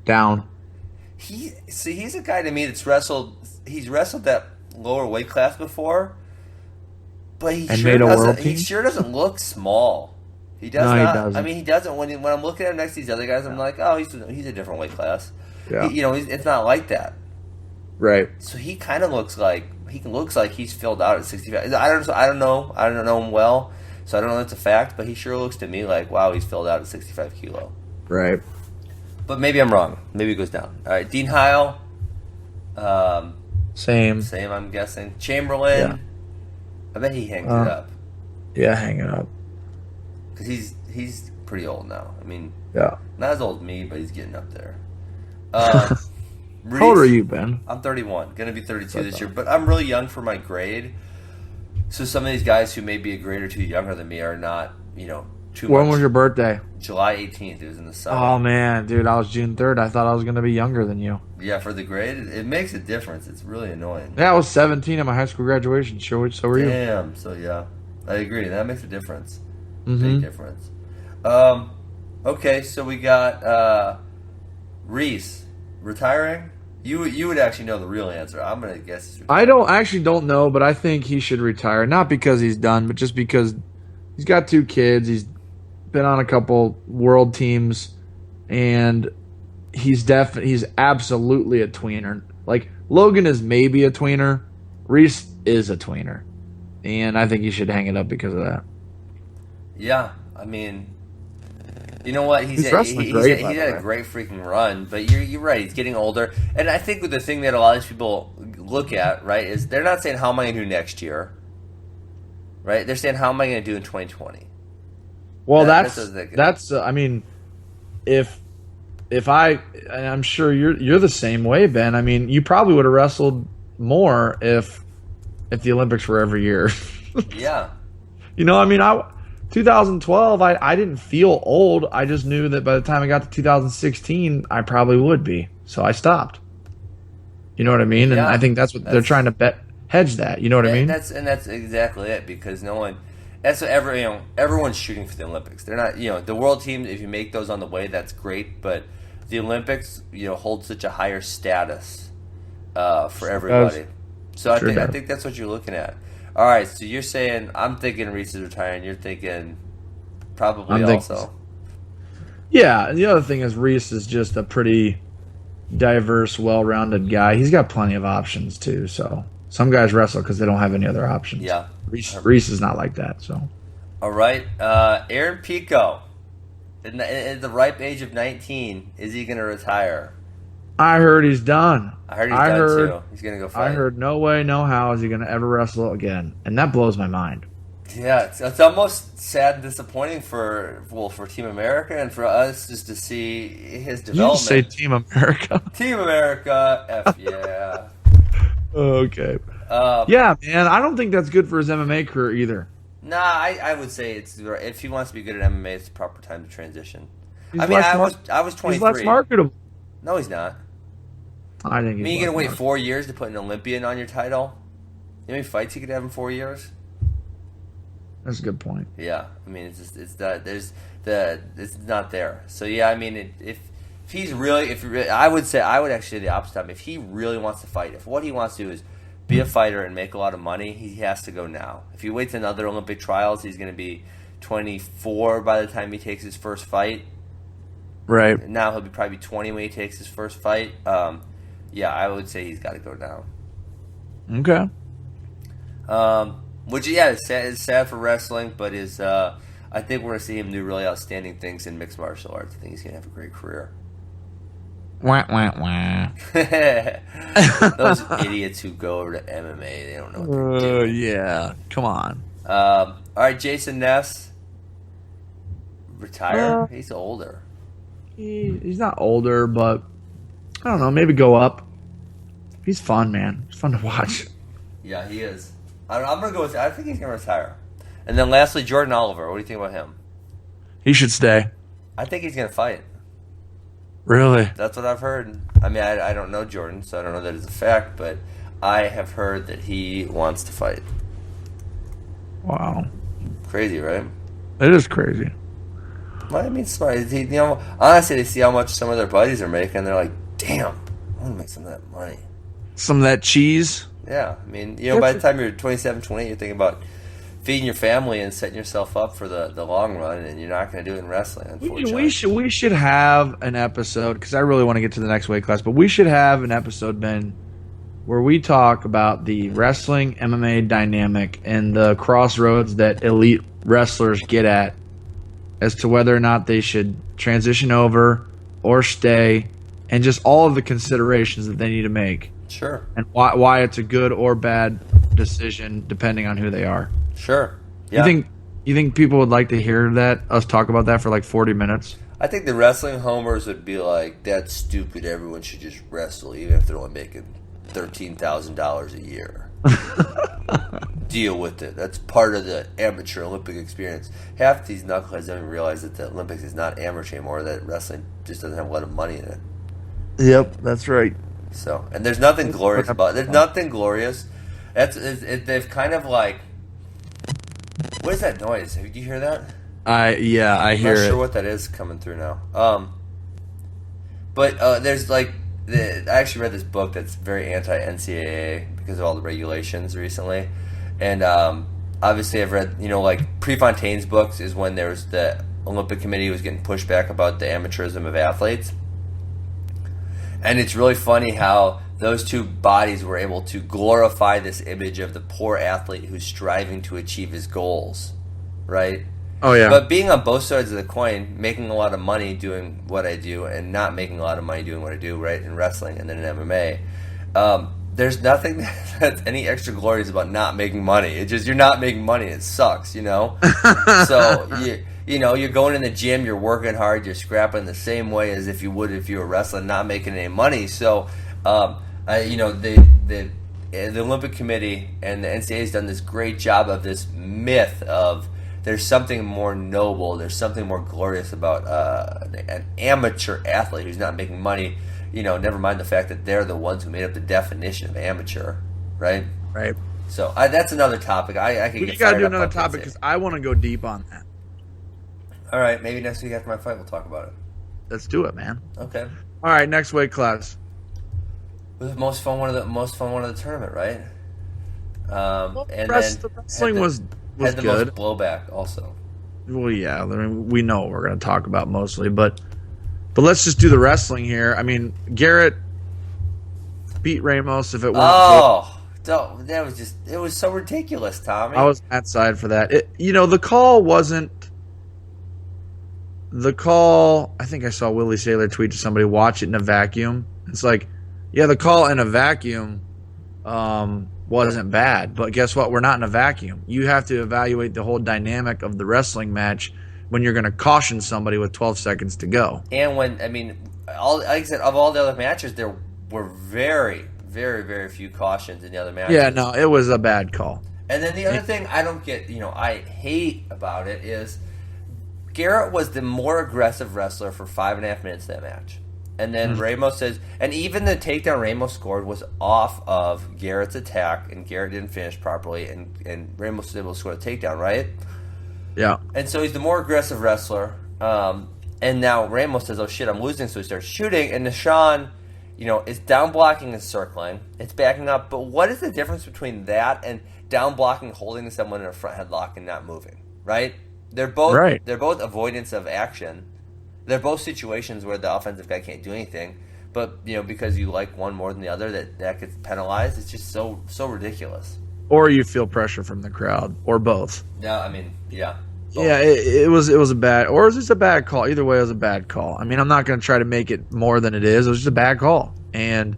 down. He's a guy to me that's wrestled. He's wrestled that lower weight class before, but he sure doesn't look small. He does not. He doesn't. I mean, he doesn't. When I'm looking at him next to these other guys, I'm like, oh, he's a different weight class. Yeah. It's not like that. Right. So he kind of looks like he's filled out at 65. I don't know him well, so I don't know if it's a fact, but he sure looks to me like, wow, he's filled out at 65 kilo. Right. But maybe I'm wrong. Maybe it goes down. All right, Dean Heil. Same, I'm guessing. Chamberlain. Yeah. I bet he hangs it up. Yeah, hang it up. Because he's pretty old now. I mean, yeah, not as old as me, but he's getting up there. Reese, how old are you, Ben? I'm 31. Going to be 32 this year. But I'm really young for my grade. So some of these guys who may be a grade or two younger than me are not, too much. When was your birthday? July 18th. It was in the summer. Oh, man. Dude, I was June 3rd. I thought I was going to be younger than you. Yeah, for the grade, it makes a difference. It's really annoying. Yeah, I was 17 at my high school graduation. So were you. Damn. So, yeah. I agree. That makes a difference. Mm-hmm. Big difference. Okay, so we got Reese retiring. You would actually know the real answer. I'm gonna guess. I don't know, but I think he should retire. Not because he's done, but just because he's got 2 kids. He's been on a couple world teams, and he's absolutely a tweener. Like Logan is maybe a tweener. Reese is a tweener, and I think he should hang it up because of that. Yeah, I mean, you know what? He's had a great freaking run, but you're right. He's getting older, and I think the thing that a lot of these people look at, right, is they're not saying how am I going to do next year, right? They're saying how am I going to do in 2020. Well, that's I mean, if and I'm sure you're the same way, Ben. I mean, you probably would have wrestled more if the Olympics were every year. Yeah. I mean, 2012, I didn't feel old. I just knew that by the time I got to 2016, I probably would be. So I stopped. You know what I mean? And Yeah, I think that's what they're trying to hedge that. You know what I mean? That's exactly it, because no one. That's what everyone's shooting for the Olympics. They're not, the world team. If you make those on the way, that's great. But the Olympics, hold such a higher status for everybody. So I think that's what you're looking at. All right, so you're saying I'm thinking Reese is retiring. You're thinking probably also. Yeah, and the other thing is Reese is just a pretty diverse, well-rounded guy. He's got plenty of options too. So some guys wrestle because they don't have any other options. Yeah, Reese is not like that. So. All right, Aaron Pico, at the ripe age of 19, is he going to retire? I heard he's done. I heard he's done too. He's going to go fight. I heard no way, no how is he going to ever wrestle again. And that blows my mind. Yeah, it's almost sad and disappointing for Team America and for us just to see his development. You just say Team America. Team America, F yeah. Okay. Yeah, man, I don't think that's good for his MMA career either. Nah, I would say if he wants to be good at MMA, it's the proper time to transition. I was 23. He's less marketable. No, he's not. I think. You're gonna wait 4 years to put an Olympian on your title? You know how many fights you could have in 4 years? That's a good point. Yeah, I mean it's not there. So yeah, I mean if he's really I would actually the opposite. If he really wants to fight, if what he wants to do is be a fighter and make a lot of money, he has to go now. If he waits another Olympic trials, he's going to be 24 by the time he takes his first fight. Right. Now he'll probably be 20 when he takes his first fight. Yeah, I would say he's got to go now. Okay. Which is sad for wrestling, but I think we're going to see him do really outstanding things in mixed martial arts. I think he's going to have a great career. Wah, wah, wah. Those idiots who go over to MMA, they don't know what they're doing. Yeah, come on. All right, Jason Ness, retire. He's older. He's not older, but I don't know. Maybe go up. He's fun, man. It's fun to watch. Yeah, he is. I'm gonna go with. I think he's gonna retire. And then lastly, Jordan Oliver. What do you think about him? He should stay. I think he's gonna fight. Really? That's what I've heard. I mean, I don't know Jordan, so I don't know that it's a fact, but I have heard that he wants to fight. Wow. Crazy, right? It is crazy. Well, I mean, smart. Honestly, they see how much some of their buddies are making, and they're like, damn, I want to make some of that money. Some of that cheese? Yeah. I mean, by the time you're 27, 28, you're thinking about feeding your family and setting yourself up for the long run, and you're not going to do it in wrestling, unfortunately. We should have an episode, because I really want to get to the next weight class, but we should have an episode, Ben, where we talk about the wrestling MMA dynamic and the crossroads that elite wrestlers get at as to whether or not they should transition over or stay, and just all of the considerations that they need to make. Sure. And why it's a good or bad decision depending on who they are. Sure. Yeah. You think people would like to hear us talk about that for like 40 minutes? I think the wrestling homers would be like, that's stupid. Everyone should just wrestle, even if they're only making $13,000 a year. Deal with it. That's part of the amateur Olympic experience. Half these knuckleheads don't even realize that the Olympics is not amateur anymore, that wrestling just doesn't have a lot of money in it. Yep, that's right. So, and there's nothing glorious about it. There's nothing glorious. They've kind of like, what is that noise? Did you hear that? I hear it. I'm not sure what that is coming through now. But there's like, I actually read this book that's very anti-NCAA because of all the regulations recently. And obviously I've read, like Prefontaine's books is when there was the Olympic Committee was getting pushed back about the amateurism of athletes. And it's really funny how those two bodies were able to glorify this image of the poor athlete who's striving to achieve his goals, right? Oh, yeah. But being on both sides of the coin, making a lot of money doing what I do and not making a lot of money doing what I do, right, in wrestling and then in MMA, there's nothing that's any extra glorious about not making money. It's just you're not making money. It sucks, So, you're going in the gym, you're working hard, you're scrapping the same way as if you would if you were wrestling, not making any money. So, the Olympic Committee and the NCAA has done this great job of this myth of there's something more noble, there's something more glorious about an amateur athlete who's not making money. Never mind the fact that they're the ones who made up the definition of amateur, right? Right. So that's another topic. I could We got to do another topic because I want to go deep on that. All right, maybe next week after my fight we'll talk about it. Let's do it, man. Okay. All right, next weight class. It was the most fun one of the tournament, right? And the wrestling was had the good. most blowback also. Well, yeah, I mean, we know what we're going to talk about mostly, but let's just do the wrestling here. I mean, Garrett beat Ramos if it weren't it was so ridiculous, Tommy. I was on that side for that. The call wasn't the call. I think I saw Willie Saylor tweet to somebody, watch it in a vacuum. It's like, yeah, the call in a vacuum wasn't bad, but guess what? We're not in a vacuum. You have to evaluate the whole dynamic of the wrestling match when you're going to caution somebody with 12 seconds to go. And like I said, of all the other matches, there were very, very, very few cautions in the other matches. Yeah, no, it was a bad call. And then the other thing I don't get, I hate about it is Garrett was the more aggressive wrestler for 5.5 minutes of that match. And then Ramos says, and even the takedown Ramos scored was off of Garrett's attack, and Garrett didn't finish properly, and Ramos was able to score the takedown, right? Yeah. And so he's the more aggressive wrestler. And now Ramos says, oh shit, I'm losing, so he starts shooting, and Nishan, is down blocking and circling. It's backing up, but what is the difference between that and down blocking, holding someone in a front headlock and not moving, right? They're both avoidance of action. They're both situations where the offensive guy can't do anything, but because you like one more than the other, that gets penalized. It's just so ridiculous. Or you feel pressure from the crowd, or both. No, I mean, yeah. Both. Yeah, it was a bad, or it was just a bad call. Either way, it was a bad call. I mean, I'm not going to try to make it more than it is. It was just a bad call, and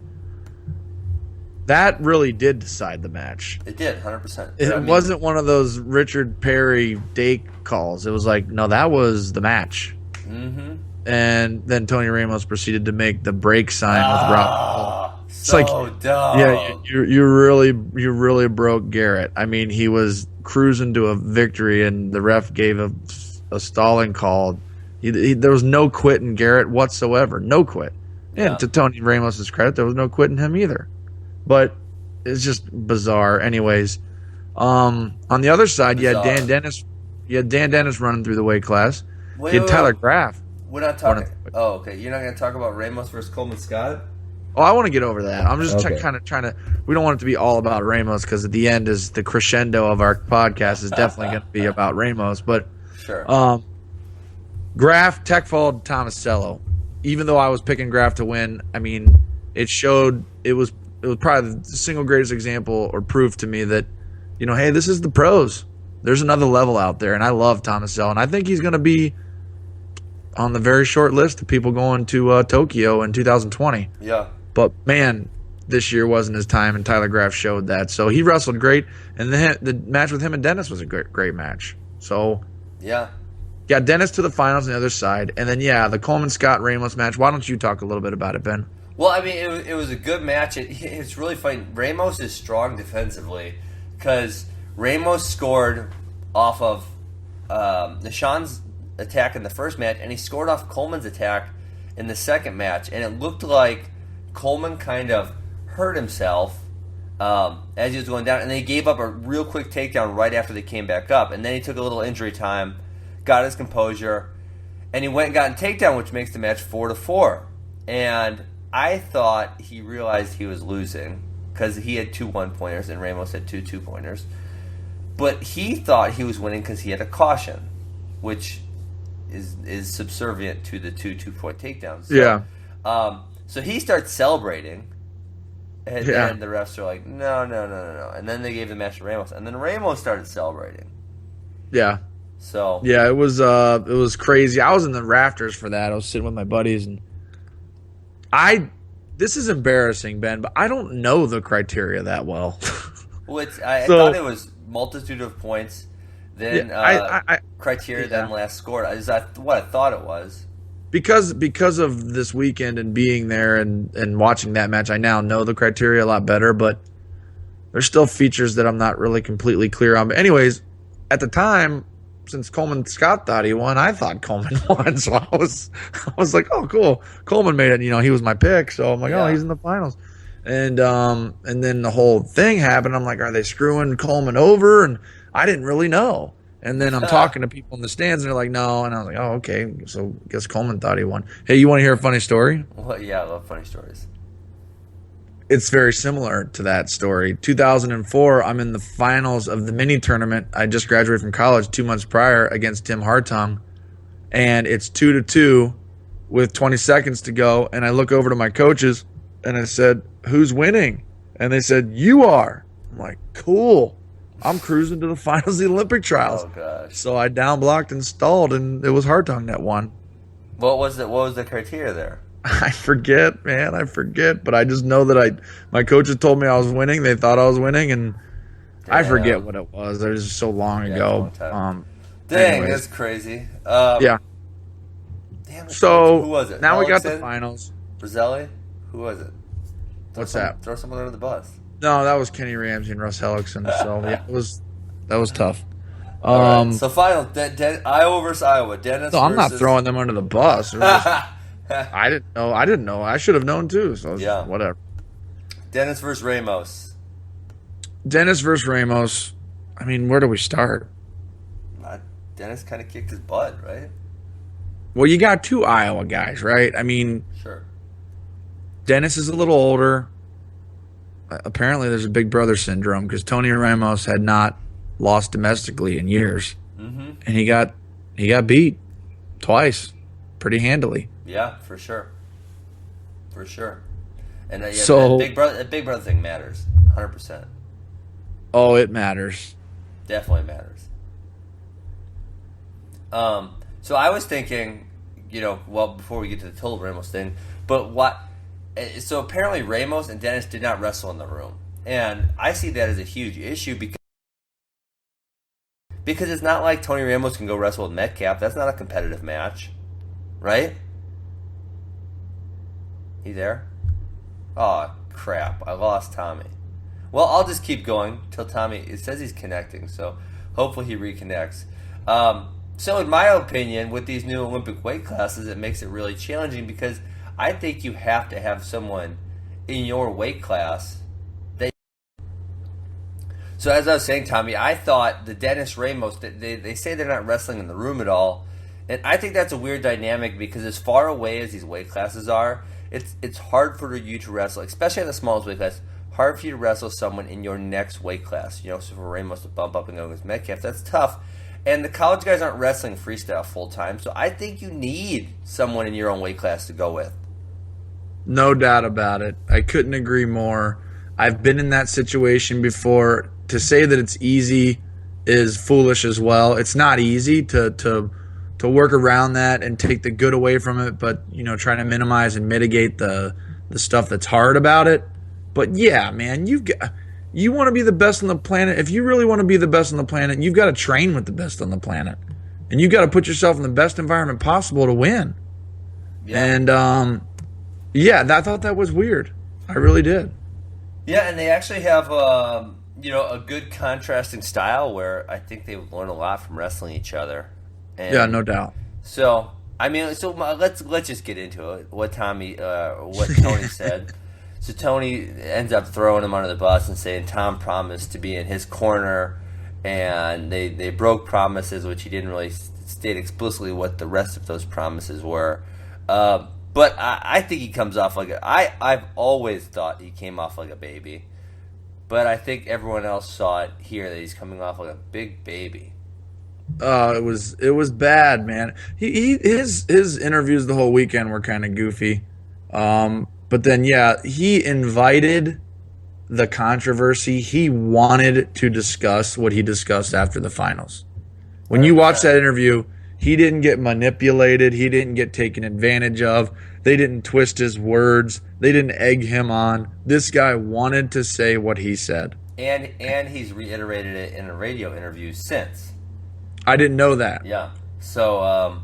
that really did decide the match. It did, 100%. It wasn't one of those Richard Perry Dake calls. It was like, no, that was the match. Mm-hmm. And then Tony Ramos proceeded to make the break sign with Rob. It's so like, dumb. Yeah, you really broke Garrett. I mean, he was cruising to a victory, and the ref gave a stalling call. There was no quit in Garrett whatsoever. No quit. Yeah. And to Tony Ramos's credit, there was no quit in him either. But it's just bizarre. Anyways, on the other side, you had Dan Dennis running through the weight class. You had Tyler Graff. We're not talking. Oh, okay. You're not going to talk about Ramos versus Coleman Scott? Oh, I want to get over that. I'm just kind of trying to. We don't want it to be all about Ramos because at the end is the crescendo of our podcast is definitely going to be about Ramos. But sure. Graff tech followed Tomasello. Even though I was picking Graff to win, I mean, it showed it was probably the single greatest example or proof to me that hey, this is the pros. There's another level out there, and I love Tomasello, and I think he's going to be on the very short list of people going to Tokyo in 2020. Yeah. But, man, this year wasn't his time, and Tyler Graff showed that. So he wrestled great, and the match with him and Dennis was a great match. So, yeah. Got Dennis to the finals on the other side. And then, the Coleman Scott-Ramos match. Why don't you talk a little bit about it, Ben? Well, I mean, it was a good match. It's really funny. Ramos is strong defensively because Ramos scored off of Nishan's attack in the first match, and he scored off Coleman's attack in the second match. And it looked like Coleman kind of hurt himself as he was going down, and then he gave up a real quick takedown right after they came back up. And then he took a little injury time, got his composure, and he went and got a takedown, which makes the match 4-4. And I thought he realized he was losing because he had 2 1-pointers and Ramos had 2 2-pointers. But he thought he was winning because he had a caution, which is subservient to the 2 2-point takedowns. So, Yeah. So he starts celebrating, and then the refs are like, no. And then they gave the match to Ramos, and then Ramos started celebrating. Yeah. So yeah, it was crazy. I was in the rafters for that. I was sitting with my buddies, and this is embarrassing, Ben, but I don't know the criteria that well. Well, I thought it was multitude of points, then criteria, then last scored. Is that what I thought it was? Because of this weekend and being there and watching that match, I now know the criteria a lot better, but there's still features that I'm not really completely clear on. But anyways, at the time, since Coleman Scott thought he won, I thought Coleman won. So I was like, oh, cool. Coleman made it. He was my pick. So I'm like, oh, he's in the finals. And then the whole thing happened. I'm like, are they screwing Coleman over? And I didn't really know. And then I'm talking to people in the stands, and they're like, no. And I was like, oh, okay. So I guess Coleman thought he won. Hey, you want to hear a funny story? Well, yeah, I love funny stories. It's very similar to that story. 2004, I'm in the finals of the mini tournament. I just graduated from college 2 months prior against Tim Hartung, and it's 2-2 with 20 seconds to go. And I look over to my coaches, and I said, who's winning? And they said, you are. I'm like, cool. I'm cruising to the finals of the Olympic trials. Oh, gosh. So I down blocked and stalled, and it was Hartung that won. What was the criteria there? I forget, man. I forget. But I just know that my coaches told me I was winning. They thought I was winning, and I forget what it was. It was just so long ago. Dang, anyways. that's crazy. Yeah. Damn it. So who was it? now we got the Hellickson? finals. Brazzelli? Who was it? What's that? Throw someone under the bus. No, that was Kenny Ramsey and Russ Hellickson. So yeah, that was tough. All right, so final, Iowa versus Iowa. Dennis. No, I'm not versus- throwing them under the bus. It was just- I didn't know. I should have known too. So Yeah. whatever. Dennis versus Ramos. Dennis versus Ramos. I mean, where do we start? Dennis kind of kicked his butt, right? Well, you got two Iowa guys, right? I mean, Sure. Dennis is a little older. Apparently, there's a big brother syndrome because Tony Ramos had not lost domestically in years, and he got beat twice, pretty handily. Yeah, for sure. For sure. And So- that big brother thing matters, 100%. Oh, it matters. Definitely matters. So I was thinking, before we get to the total Ramos thing, but what? So apparently Ramos and Dennis did not wrestle in the room, and I see that as a huge issue because it's not like Tony Ramos can go wrestle with Metcalf. That's not a competitive match, right? He there? Oh crap! I lost Tommy. Well, I'll just keep going till Tommy. It says he's connecting, so hopefully he reconnects. So in my opinion, with these new Olympic weight classes, it makes it really challenging because I think you have to have someone in your weight class. So as I was saying, Tommy, I thought the Dennis Ramos, they say they're not wrestling in the room at all. And I think that's a weird dynamic because as far away as these weight classes are, it's hard for you to wrestle, especially in the smallest weight class, hard for you to wrestle someone in your next weight class. So for Ramos to bump up and go against Metcalf, that's tough. And the college guys aren't wrestling freestyle full time, so I think you need someone in your own weight class to go with. No doubt about it. I couldn't agree more. I've been in that situation before. To say that it's easy is foolish as well. It's not easy to work around that and take the good away from it, but try to minimize and mitigate the stuff that's hard about it. But yeah, man, you want to be the best on the planet. If you really want to be the best on the planet, you've got to train with the best on the planet. And you've got to put yourself in the best environment possible to win. Yeah. And, I thought that was weird. I really did. Yeah, and they actually have, a good contrasting style where I think they learn a lot from wrestling each other. And yeah, no doubt. So, let's just get into it. What Tony said. So Tony ends up throwing him under the bus and saying Tom promised to be in his corner, and they broke promises, which he didn't really state explicitly what the rest of those promises were. But I think he comes off like I've always thought he came off like a baby, but I think everyone else saw it here that he's coming off like a big baby. It was bad, man. His interviews the whole weekend were kind of goofy. But then, he invited the controversy. He wanted to discuss what he discussed after the finals. When you watch that interview, he didn't get manipulated. He didn't get taken advantage of. They didn't twist his words. They didn't egg him on. This guy wanted to say what he said. And he's reiterated it in a radio interview since. I didn't know that. Yeah. So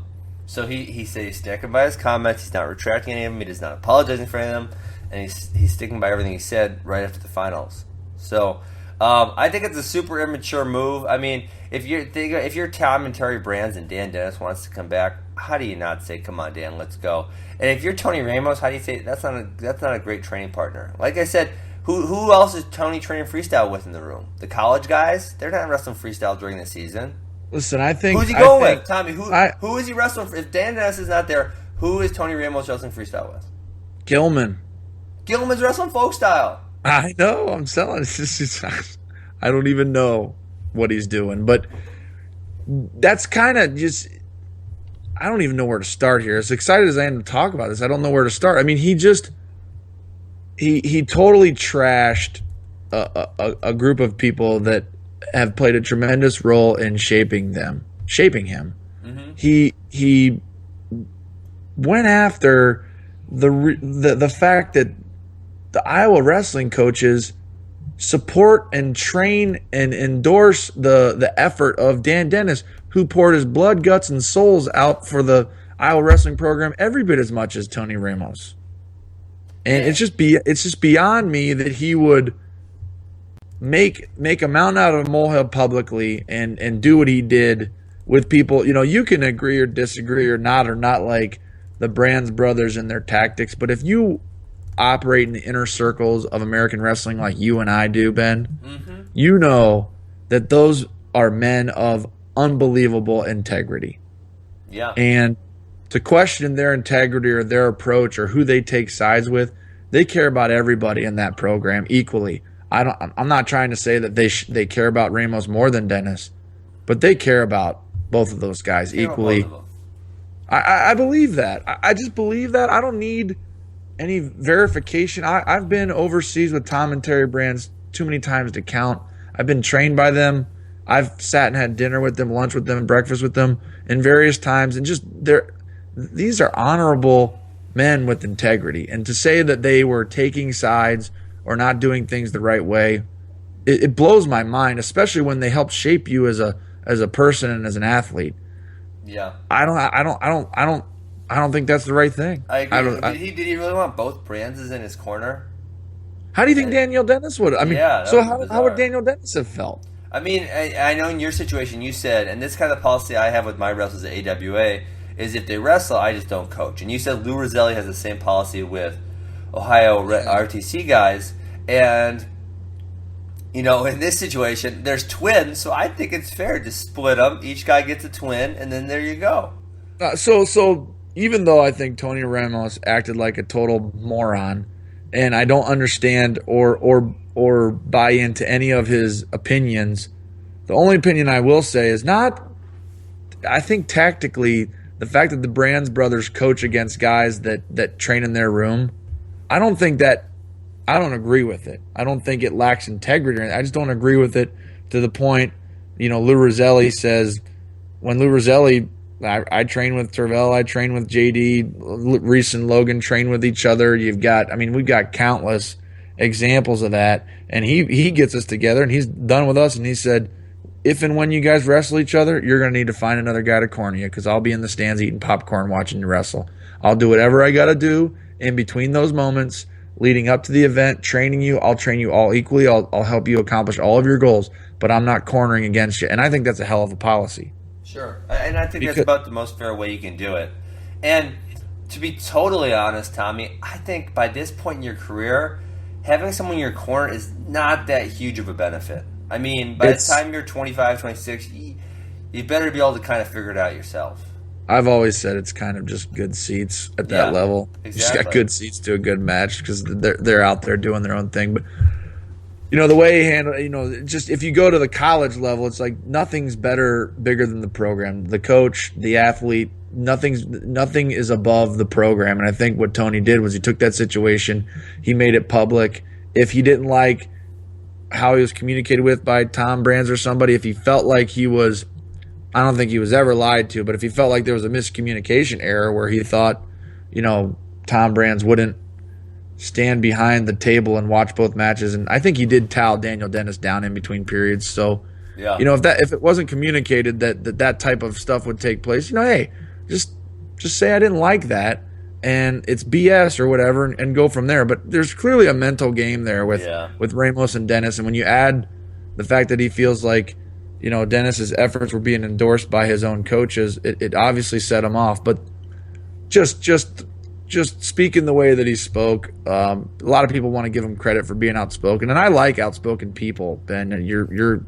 he said he's sticking by his comments. He's not retracting any of them. He is not apologizing for any of them, and he's sticking by everything he said right after the finals. So I think it's a super immature move. I mean, if you're Tom and Terry Brands and Dan Dennis wants to come back, how do you not say, "Come on, Dan, let's go"? And if you're Tony Ramos, how do you say that's not a great training partner? Like I said, who else is Tony training freestyle with in the room? The college guys? They're not wrestling freestyle during the season. Listen, I think who's he going with, Tommy? Who is he wrestling for? If Dan Dennis is not there, who is Tony Ramos wrestling freestyle with? Gilman. Gilman's wrestling folk style. I know. I'm selling. I don't even know what he's doing, but that's kind of just. I don't even know where to start here. As excited as I am to talk about this, I don't know where to start. I mean, he totally trashed a group of people that have played a tremendous role in shaping him. Mm-hmm. He went after the fact that the Iowa wrestling coaches support and train and endorse the effort of Dan Dennis, who poured his blood, guts, and souls out for the Iowa wrestling program every bit as much as Tony Ramos. And it's just beyond me that he would make a mountain out of a molehill publicly and do what he did with people. You know, you can agree or disagree or not like the Brands brothers and their tactics, but if you operate in the inner circles of American wrestling like you and I do, Ben, mm-hmm. you know that those are men of unbelievable integrity. Yeah. And to question their integrity or their approach or who they take sides with, they care about everybody in that program equally. I'm not trying to say that they care about Ramos more than Dennis, but they care about both of those guys equally. I believe that. I just believe that. I don't need any verification. I've been overseas with Tom and Terry Brands too many times to count. I've been trained by them. I've sat and had dinner with them, lunch with them, breakfast with them in various times, and just these are honorable men with integrity. And to say that they were taking sides or not doing things the right way, it blows my mind, especially when they helped shape you as a person and as an athlete. Yeah. I don't think that's the right thing. I agree. Did he really want both Brands in his corner? How do you think Daniel Dennis would? I mean, yeah, so how would Daniel Dennis have felt? I mean, I know in your situation you said, and this kind of policy I have with my wrestlers at AWA is if they wrestle, I just don't coach. And you said Lou Roselli has the same policy with Ohio RTC guys. And, you know, in this situation, there's twins, so I think it's fair to split them. Each guy gets a twin, and then there you go. So even though I think Tony Ramos acted like a total moron, and I don't understand or buy into any of his opinions, the only opinion I will say is I think tactically, the fact that the Brands brothers coach against guys that train in their room, I don't agree with it. I don't think it lacks integrity. I just don't agree with it to the point, you know, Lou Roselli says, when Lou Roselli, I train with Tervel, I train with JD, Reese and Logan train with each other. We've got countless examples of that. And he gets us together and he's done with us. And he said, if and when you guys wrestle each other, you're going to need to find another guy to corner you because I'll be in the stands eating popcorn watching you wrestle. I'll do whatever I got to do in between those moments leading up to the event, training you. I'll train you all equally. I'll help you accomplish all of your goals, but I'm not cornering against you. And I think that's a hell of a policy. Sure. And I think that's about the most fair way you can do it. And to be totally honest, Tommy, I think by this point in your career, having someone in your corner is not that huge of a benefit. I mean, by the time you're 25, 26, you better be able to kind of figure it out yourself. I've always said it's kind of just good seats at that level. Exactly. You just got good seats to a good match because they're out there doing their own thing. But, you know, the way he handled, you know, just if you go to the college level, it's like nothing's bigger than the program. The coach, the athlete, nothing is above the program. And I think what Tony did was he took that situation, he made it public. If he didn't like how he was communicated with by Tom Brands or somebody, if he felt like he was, I don't think he was ever lied to, but if he felt like there was a miscommunication error where he thought, you know, Tom Brands wouldn't stand behind the table and watch both matches, and I think he did towel Daniel Dennis down in between periods. So, you know, if it wasn't communicated that type of stuff would take place, you know, hey, just say I didn't like that, and it's BS or whatever, and go from there. But there's clearly a mental game there with Ramos and Dennis, and when you add the fact that he feels like, Dennis's efforts were being endorsed by his own coaches, it obviously set him off. But just speaking the way that he spoke, a lot of people want to give him credit for being outspoken, and I like outspoken people. Ben, you're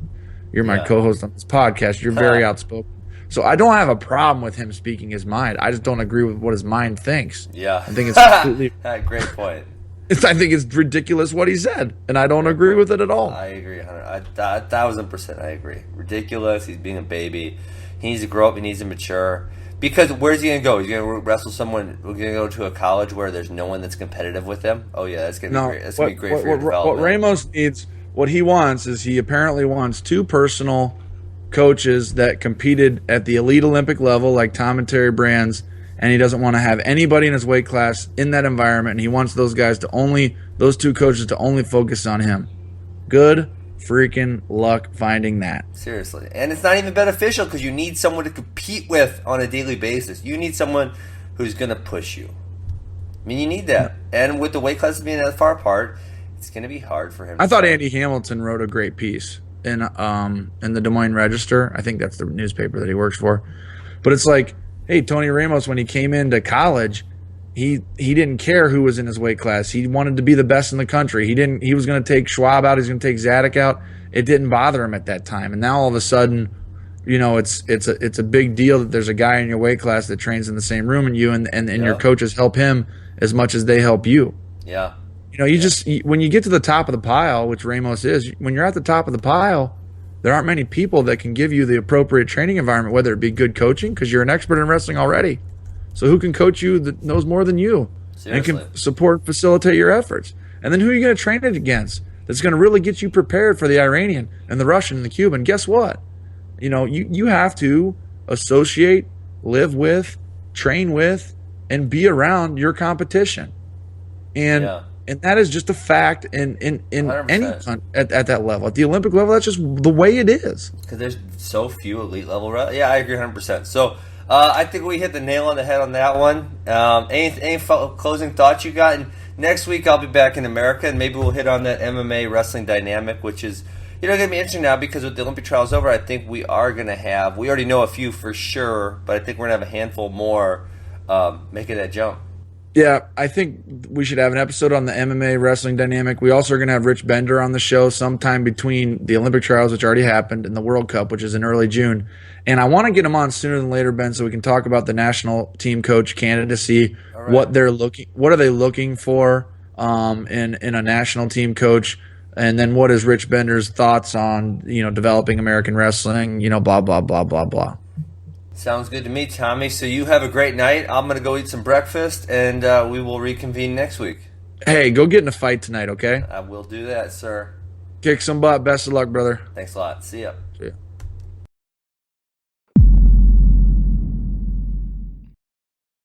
my co-host on this podcast. You're very outspoken, so I don't have a problem with him speaking his mind. I just don't agree with what his mind thinks. Yeah, I think it's completely great point. I think it's ridiculous what he said, and I don't agree with it at all. I agree, 1,000%. I agree. Ridiculous. He's being a baby. He needs to grow up. He needs to mature. Because where's he going to go? He's going to wrestle someone. We're going to go to a college where there's no one that's competitive with him. Oh yeah, that's going to be great. That's going to be great for your development. What Ramos needs, what he wants, is he apparently wants two personal coaches that competed at the elite Olympic level, like Tom and Terry Brands. And he doesn't want to have anybody in his weight class in that environment. And he wants those two coaches to only focus on him. Good freaking luck finding that. Seriously. And it's not even beneficial because you need someone to compete with on a daily basis. You need someone who's going to push you. I mean, you need that. And with the weight classes being that far apart, it's going to be hard for him. I thought Andy Hamilton wrote a great piece in the Des Moines Register. I think that's the newspaper that he works for. But it's like, hey, Tony Ramos, when he came into college, he didn't care who was in his weight class. He wanted to be the best in the country. He was going to take Schwab out. He was going to take Zadick out. It didn't bother him at that time. And now all of a sudden, it's a big deal that there's a guy in your weight class that trains in the same room and you, and your coaches help him as much as they help you. Yeah. When you get to the top of the pile, which Ramos is, when you're at the top of the pile, there aren't many people that can give you the appropriate training environment, whether it be good coaching, because you're an expert in wrestling already. So who can coach you that knows more than you? Seriously. And can support, facilitate your efforts? And then who are you going to train it against that's going to really get you prepared for the Iranian and the Russian and the Cuban? Guess what? You have to associate, live with, train with, and be around your competition. And that is just a fact in any at that level. At the Olympic level, that's just the way it is. Because there's so few elite level. Yeah, I agree 100%. So I think we hit the nail on the head on that one. Any closing thoughts you got? And next week I'll be back in America, and maybe we'll hit on that MMA wrestling dynamic, which is going to be interesting now because with the Olympic trials over, I think we are going to have. We already know a few for sure, but I think we're going to have a handful more making that jump. Yeah, I think we should have an episode on the MMA wrestling dynamic. We also are going to have Rich Bender on the show sometime between the Olympic trials, which already happened, and the World Cup, which is in early June. And I want to get him on sooner than later, Ben, so we can talk about the national team coach candidacy. Right. What are they looking for in a national team coach, and then what is Rich Bender's thoughts on developing American wrestling? Blah blah blah blah blah. Sounds good to me, Tommy. So you have a great night. I'm going to go eat some breakfast, and we will reconvene next week. Hey, go get in a fight tonight, okay? I will do that, sir. Kick some butt. Best of luck, brother. Thanks a lot. See ya.